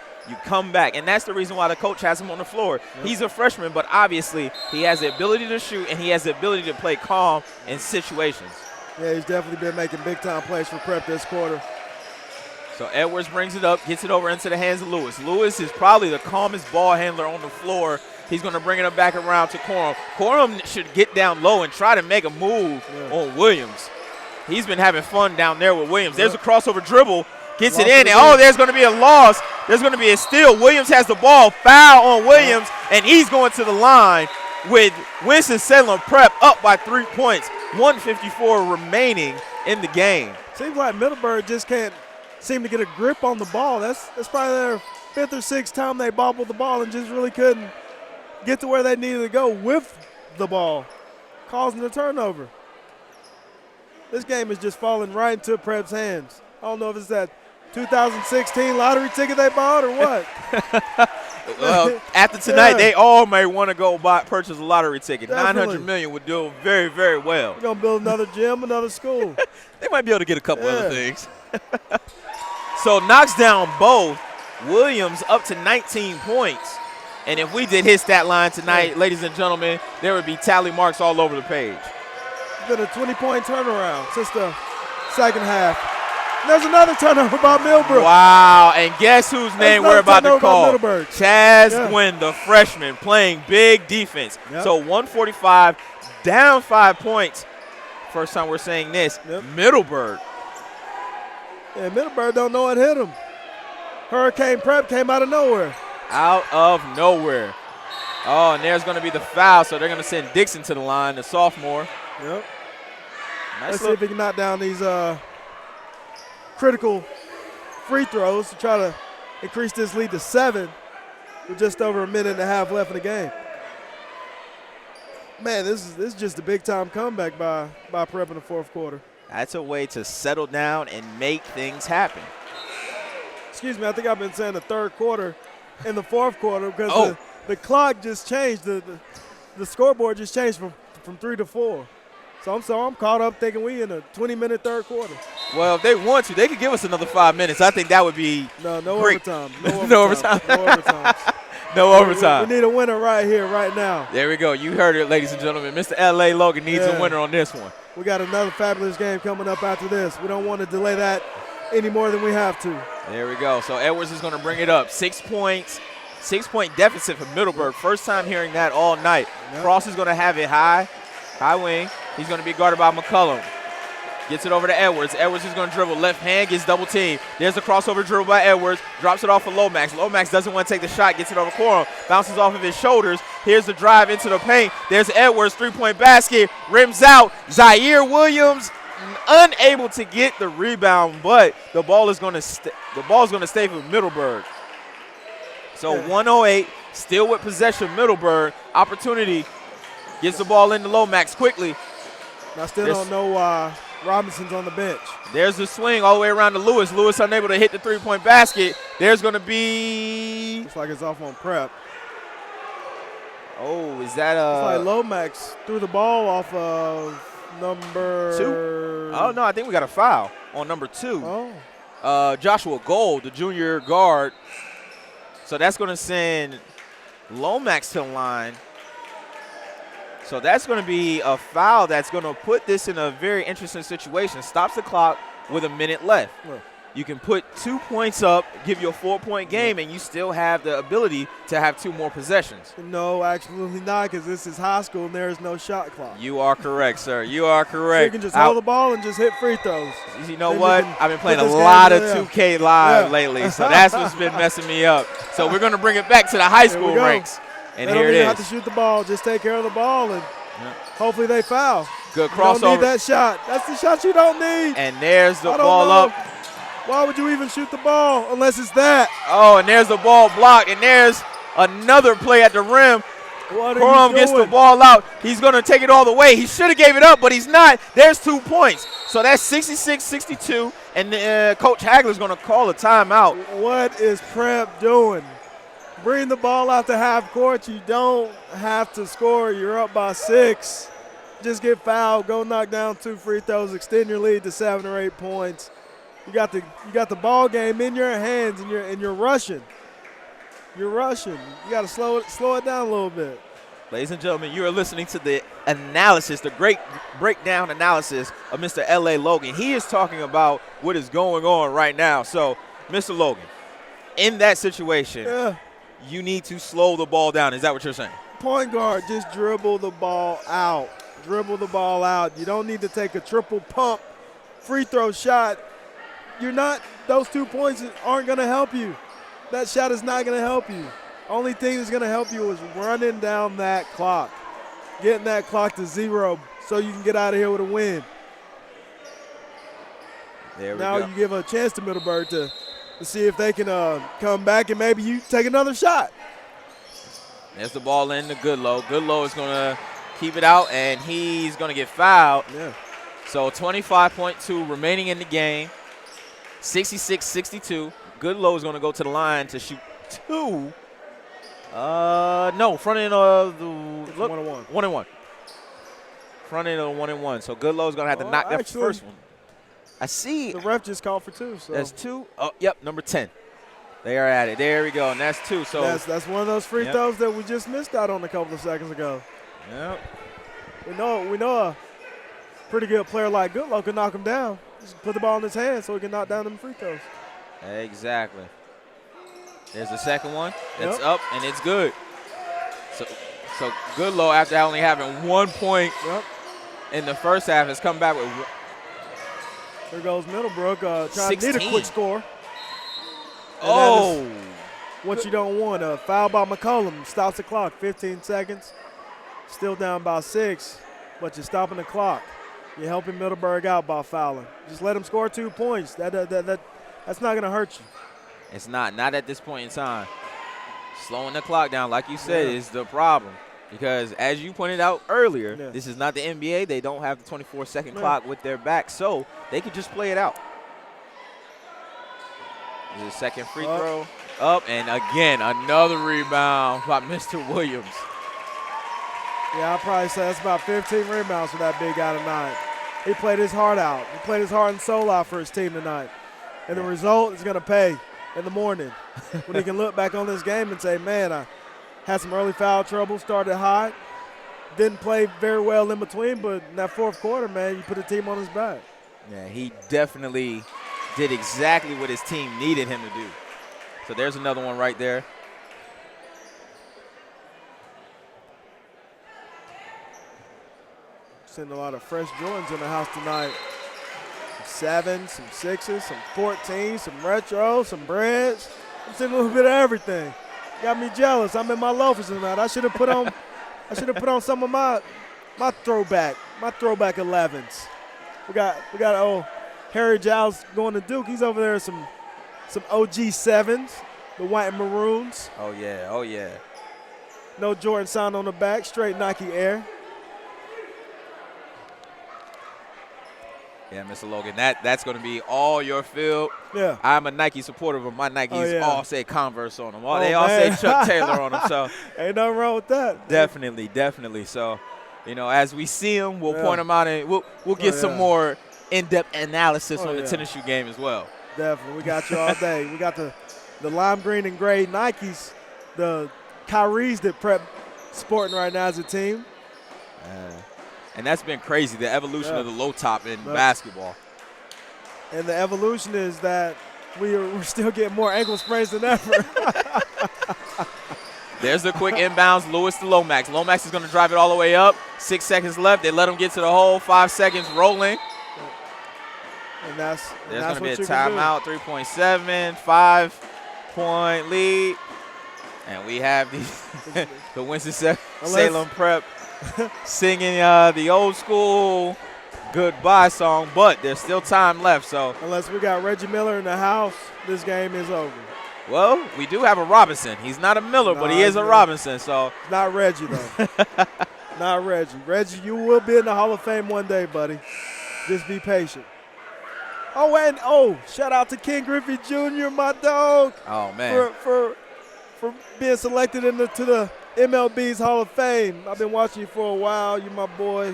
And that's the reason why the coach has him on the floor. Yep. He's a freshman, but obviously he has the ability to shoot and he has the ability to play calm in situations. Yeah, he's definitely been making big-time plays for Prep this quarter. So Edwards brings it up, gets it over into the hands of Lewis. Lewis is probably the calmest ball handler on the floor. He's going to bring it back around to Corum. Corum should get down low and try to make a move on Williams. He's been having fun down there with Williams. There's a crossover dribble. Gets it in, and there's going to be a loss. There's going to be a steal. Williams has the ball. Foul on Williams, and he's going to the line with Winston-Salem Prep up by 3 points. 1:54 remaining in the game. Seems like Middleburg just can't seem to get a grip on the ball. That's probably their 5th or 6th time they bobbled the ball and just really couldn't get to where they needed to go with the ball, causing a turnover. This game is just falling right into Prep's hands. I don't know if it's that 2016 lottery ticket they bought or what. Well, after tonight, they all may want to go purchase a lottery ticket. Definitely. $900 million would do very, very well. We're going to build another gym, another school. They might be able to get a couple other things. So knocks down both. Williams up to 19 points. And if we did his stat line tonight, ladies and gentlemen, there would be tally marks all over the page. It's been a 20-point turnaround since the second half. There's another turnover by Middleburg. Wow, and guess whose name we're about to call? Chaz Gwynn, the freshman, playing big defense. Yep. So 145, down 5 points. First time we're saying this. Yep. Middleburg. Yeah, Middleburg don't know what hit him. Hurricane Prep came out of nowhere. Out of nowhere. Oh, and there's going to be the foul, so they're going to send Dixon to the line, the sophomore. Yep. Nice. Let's see if he can knock down these critical free throws to try to increase this lead to 7 with just over a minute and a half left in the game. Man, this is just a big-time comeback by Prep in the fourth quarter. That's a way to settle down and make things happen. Excuse me, I think I've been saying the third quarter and the fourth quarter because the clock just changed. The scoreboard just changed from 3 to 4. So I'm caught up thinking we in a 20-minute third quarter. Well, if they want to, they could give us another 5 minutes. I think that would be no great. Overtime. No overtime. No overtime. No overtime. We need a winner right here, right now. There we go. You heard it, ladies and gentlemen. Mr. L.A. Logan needs a winner on this one. We got another fabulous game coming up after this. We don't want to delay that any more than we have to. There we go. So Edwards is going to bring it up. 6 points. 6-point deficit for Middleburg. First time hearing that all night. Yep. Cross is going to have it high wing. He's going to be guarded by McCullum. Gets it over to Edwards. Edwards is going to dribble. Left hand gets double teamed. There's the crossover dribble by Edwards. Drops it off for Lomax. Lomax doesn't want to take the shot. Gets it over Corum. Bounces off of his shoulders. Here's the drive into the paint. There's Edwards. 3-point basket. Rims out. Zaire Williams unable to get the rebound, but the ball is going to stay for Middleburg. So 108, still with possession, Middleburg. Opportunity, gets the ball into Lomax quickly. I still don't know why Robinson's on the bench. There's the swing all the way around to Lewis. Lewis unable to hit the 3-point basket. There's going to be. Looks like it's off on Prep. Oh, is that Looks like Lomax threw the ball off of number 2? Oh, no, I think we got a foul on number 2. Oh. Joshua Gold, the junior guard. So that's going to send Lomax to the line. So that's going to be a foul that's going to put this in a very interesting situation. Stops the clock with a minute left. Yeah. You can put 2 points up, give you a 4-point game, and you still have the ability to have 2 more possessions. No, absolutely not, because this is high school and there is no shot clock. You are correct, sir. You are correct. So you can just hold the ball and just hit free throws. You know what? I've been playing a lot of 2K Live lately, so that's what's been messing me up. So we're going to bring it back to the high school ranks. And they here don't it even is. have to shoot the ball. Just take care of the ball, and hopefully they foul. Good crossover. You don't need that shot. That's the shot you don't need. And there's the ball up. Why would you even shoot the ball unless it's that? Oh, and there's the ball blocked, and there's another play at the rim. Corum gets the ball out. He's going to take it all the way. He should have gave it up, but he's not. There's 2 points. So that's 66-62, and Coach Hagler's going to call a timeout. What is Prep doing? Bring the ball out to half court. You don't have to score. You're up by 6. Just get fouled. Go knock down 2 free throws. Extend your lead to 7 or 8 points. You got the ball game in your hands, and you're rushing. You're rushing. You got to slow it down a little bit. Ladies and gentlemen, you are listening to the analysis, the great breakdown analysis of Mr. L.A. Logan. He is talking about what is going on right now. So, Mr. Logan, in that situation, you need to slow the ball down. Is that what you're saying? Point guard, just dribble the ball out. Dribble the ball out. You don't need to take a triple pump free throw shot. Those 2 points aren't going to help you. That shot is not going to help you. Only thing that's going to help you is running down that clock, getting that clock to 0 so you can get out of here with a win. There we now go. You give a chance to Middleburg to see if they can come back and maybe you take another shot. There's the ball in to Goodlow. Goodlow is going to keep it out, and he's going to get fouled. Yeah. So 25.2 remaining in the game. 66-62. Goodlow is going to go to the line to shoot 2. No, front end of the 1-1. 1-1. Front end of the 1-1. So Goodlow is going to have to knock that first one. I see. The ref just called for 2. So. That's 2. Oh, yep, number 10. They are at it. There we go, and that's 2. So that's one of those free throws that we just missed out on a couple of seconds ago. Yep. We know a pretty good player like Goodlow can knock him down. Just put the ball in his hand so he can knock down them free throws. Exactly. There's the second one. It's up, and it's good. So Goodlow, after only having 1 point in the first half, has come back with. There goes Middlebrook trying to need a quick score. And what you don't want. A foul by McCollum stops the clock. 15 seconds. Still down by 6, but you're stopping the clock. You're helping Middleburg out by fouling. Just let them score 2 points. That's not going to hurt you. It's not at this point in time. Slowing the clock down, like you said, is the problem. Because as you pointed out earlier, this is not the NBA. They don't have the 24-second clock with their back, so they could just play it out. There's a second free throw. Up, and again, another rebound by Mr. Williams. Yeah, I'll probably say that's about 15 rebounds for that big guy tonight. He played his heart out. He played his heart and soul out for his team tonight. And the result is going to pay in the morning when he can look back on this game and say, man, I had some early foul trouble, started hot, didn't play very well in between, but in that fourth quarter, man, you put the team on his back. Yeah, he definitely did exactly what his team needed him to do. So there's another one right there. Seeing a lot of fresh Jordans in the house tonight. Some 7s, some 6s, some 14s, some retro, some breads. I'm seeing a little bit of everything. Got me jealous. I'm in my loafers tonight. I should have put on some of my throwback 11s. We got old Harry Giles going to Duke. He's over there with some OG 7s, the white and maroons. Oh yeah. No Jordan sign on the back, straight Nike Air. Yeah, Mr. Logan, that's going to be all your field. Yeah. I'm a Nike supporter, but my Nikes all say Converse on them. They all man. say Chuck Taylor on them. So ain't nothing wrong with that. Definitely. So, as we see them, we'll point them out, and we'll get some more in-depth analysis on the tennis shoe game as well. Definitely. We got you all day. We got the lime green and gray Nikes, the Kyries that Prep sporting right now as a team. And that's been crazy, the evolution of the low top in basketball. And the evolution is that we're still getting more ankle sprains than ever. There's the quick inbounds, Lewis to Lomax. Lomax is going to drive it all the way up. 6 seconds left. They let him get to the hole. 5 seconds rolling. And there's going to be a timeout. 3.7, 5-point lead. And we have the Winston-Salem Prep singing the old school goodbye song, but there's still time left. So unless we got Reggie Miller in the house, this game is over. Well, we do have a Robinson. He's not a Miller, but he is a Robinson. So not Reggie though. Not Reggie. Reggie, you will be in the Hall of Fame one day, buddy. Just be patient. Shout out to Ken Griffey Jr., my dog. Oh man. For being selected to the MLB's Hall of Fame. I've been watching you for a while. You're my boy.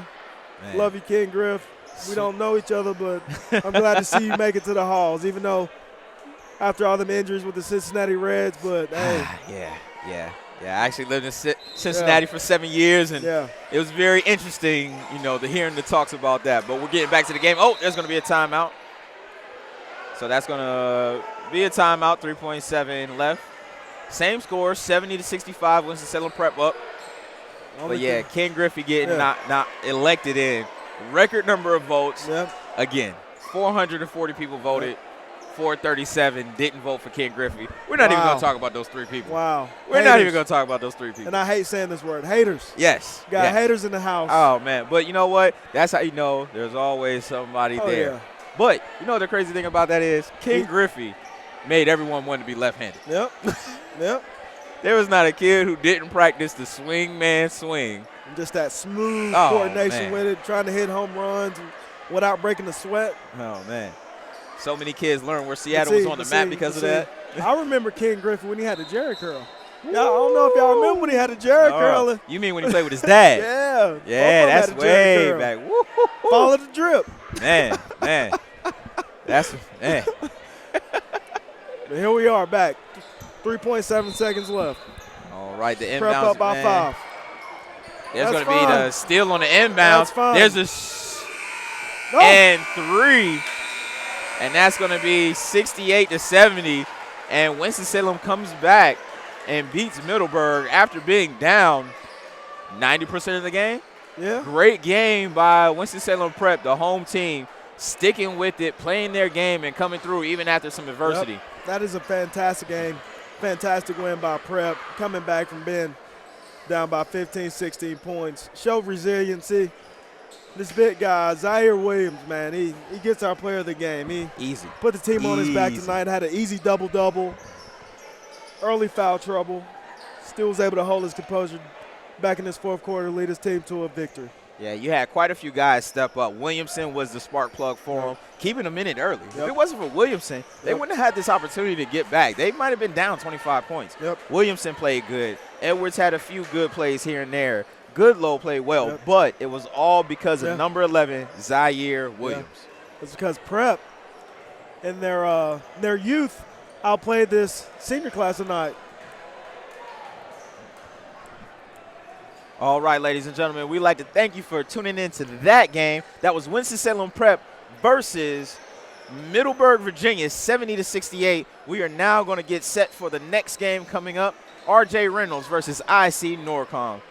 Man. Love you, Ken Griff. We don't know each other, but I'm glad to see you make it to the halls, even though after all them injuries with the Cincinnati Reds. But, hey. Yeah. I actually lived in Cincinnati for 7 years, and it was very interesting, to hearing the talks about that. But we're getting back to the game. Oh, there's going to be a timeout. So that's going to be a timeout, 3.7 left. Same score, 70-65, Winston-Salem Prep up. But, Ken Griffey getting not elected in. Record number of votes. Yep. Again, 440 people voted. 437 didn't vote for Ken Griffey. We're not even going to talk about those 3 people. Wow. We're not even going to talk about those 3 people. And I hate saying this word, haters. Yes. Got haters in the house. Oh, man. But you know what? That's how you know there's always somebody there. Yeah. But you know the crazy thing about that is Ken Griffey made everyone want to be left-handed. Yep. There was not a kid who didn't practice the swing man swing. And just that smooth coordination with it, trying to hit home runs without breaking the sweat. Oh, man. So many kids learned where Seattle was on the map because of that. I remember Ken Griffey when he had the Jerry curl. I don't know if y'all remember when he had the Jerry curl. You mean when he played with his dad? Yeah, that's way back. Follow the drip. Man. That's. But here we are back. 3.7 seconds left. All right, the Prep inbounds, up by man. 5. There's going That's to be fine. the steal on the inbounds. That's fine. There's a No. and 3. And that's going to be 68-70. And Winston-Salem comes back and beats Middleburg after being down 90% of the game. Yeah. Great game by Winston-Salem Prep, the home team, sticking with it, playing their game, and coming through even after some adversity. Yep. That is a fantastic game. Fantastic win by Prep, coming back from being down by 15, 16 points. Showed resiliency. This big guy, Zaire Williams, man, he gets our player of the game. He Easy. put the team on his back Easy. tonight, had an easy double-double, early foul trouble. Still was able to hold his composure back in this fourth quarter, lead his team to a victory. Yeah, you had quite a few guys step up. Williamson was the spark plug for him, keeping him in it early. If Yep. it wasn't for Williamson, they wouldn't have had this opportunity to get back. They might have been down 25 points. Yep. Williamson played good. Edwards had a few good plays here and there. Goodlow played well, Yep. but it was all because of Yeah. number 11, Zaire Williams. It's because Prep and their youth outplayed this senior class tonight. All right, ladies and gentlemen, we'd like to thank you for tuning in to that game. That was Winston-Salem Prep versus Middleburg, Virginia, 70-68. We are now going to get set for the next game coming up, RJ Reynolds versus IC Norcom.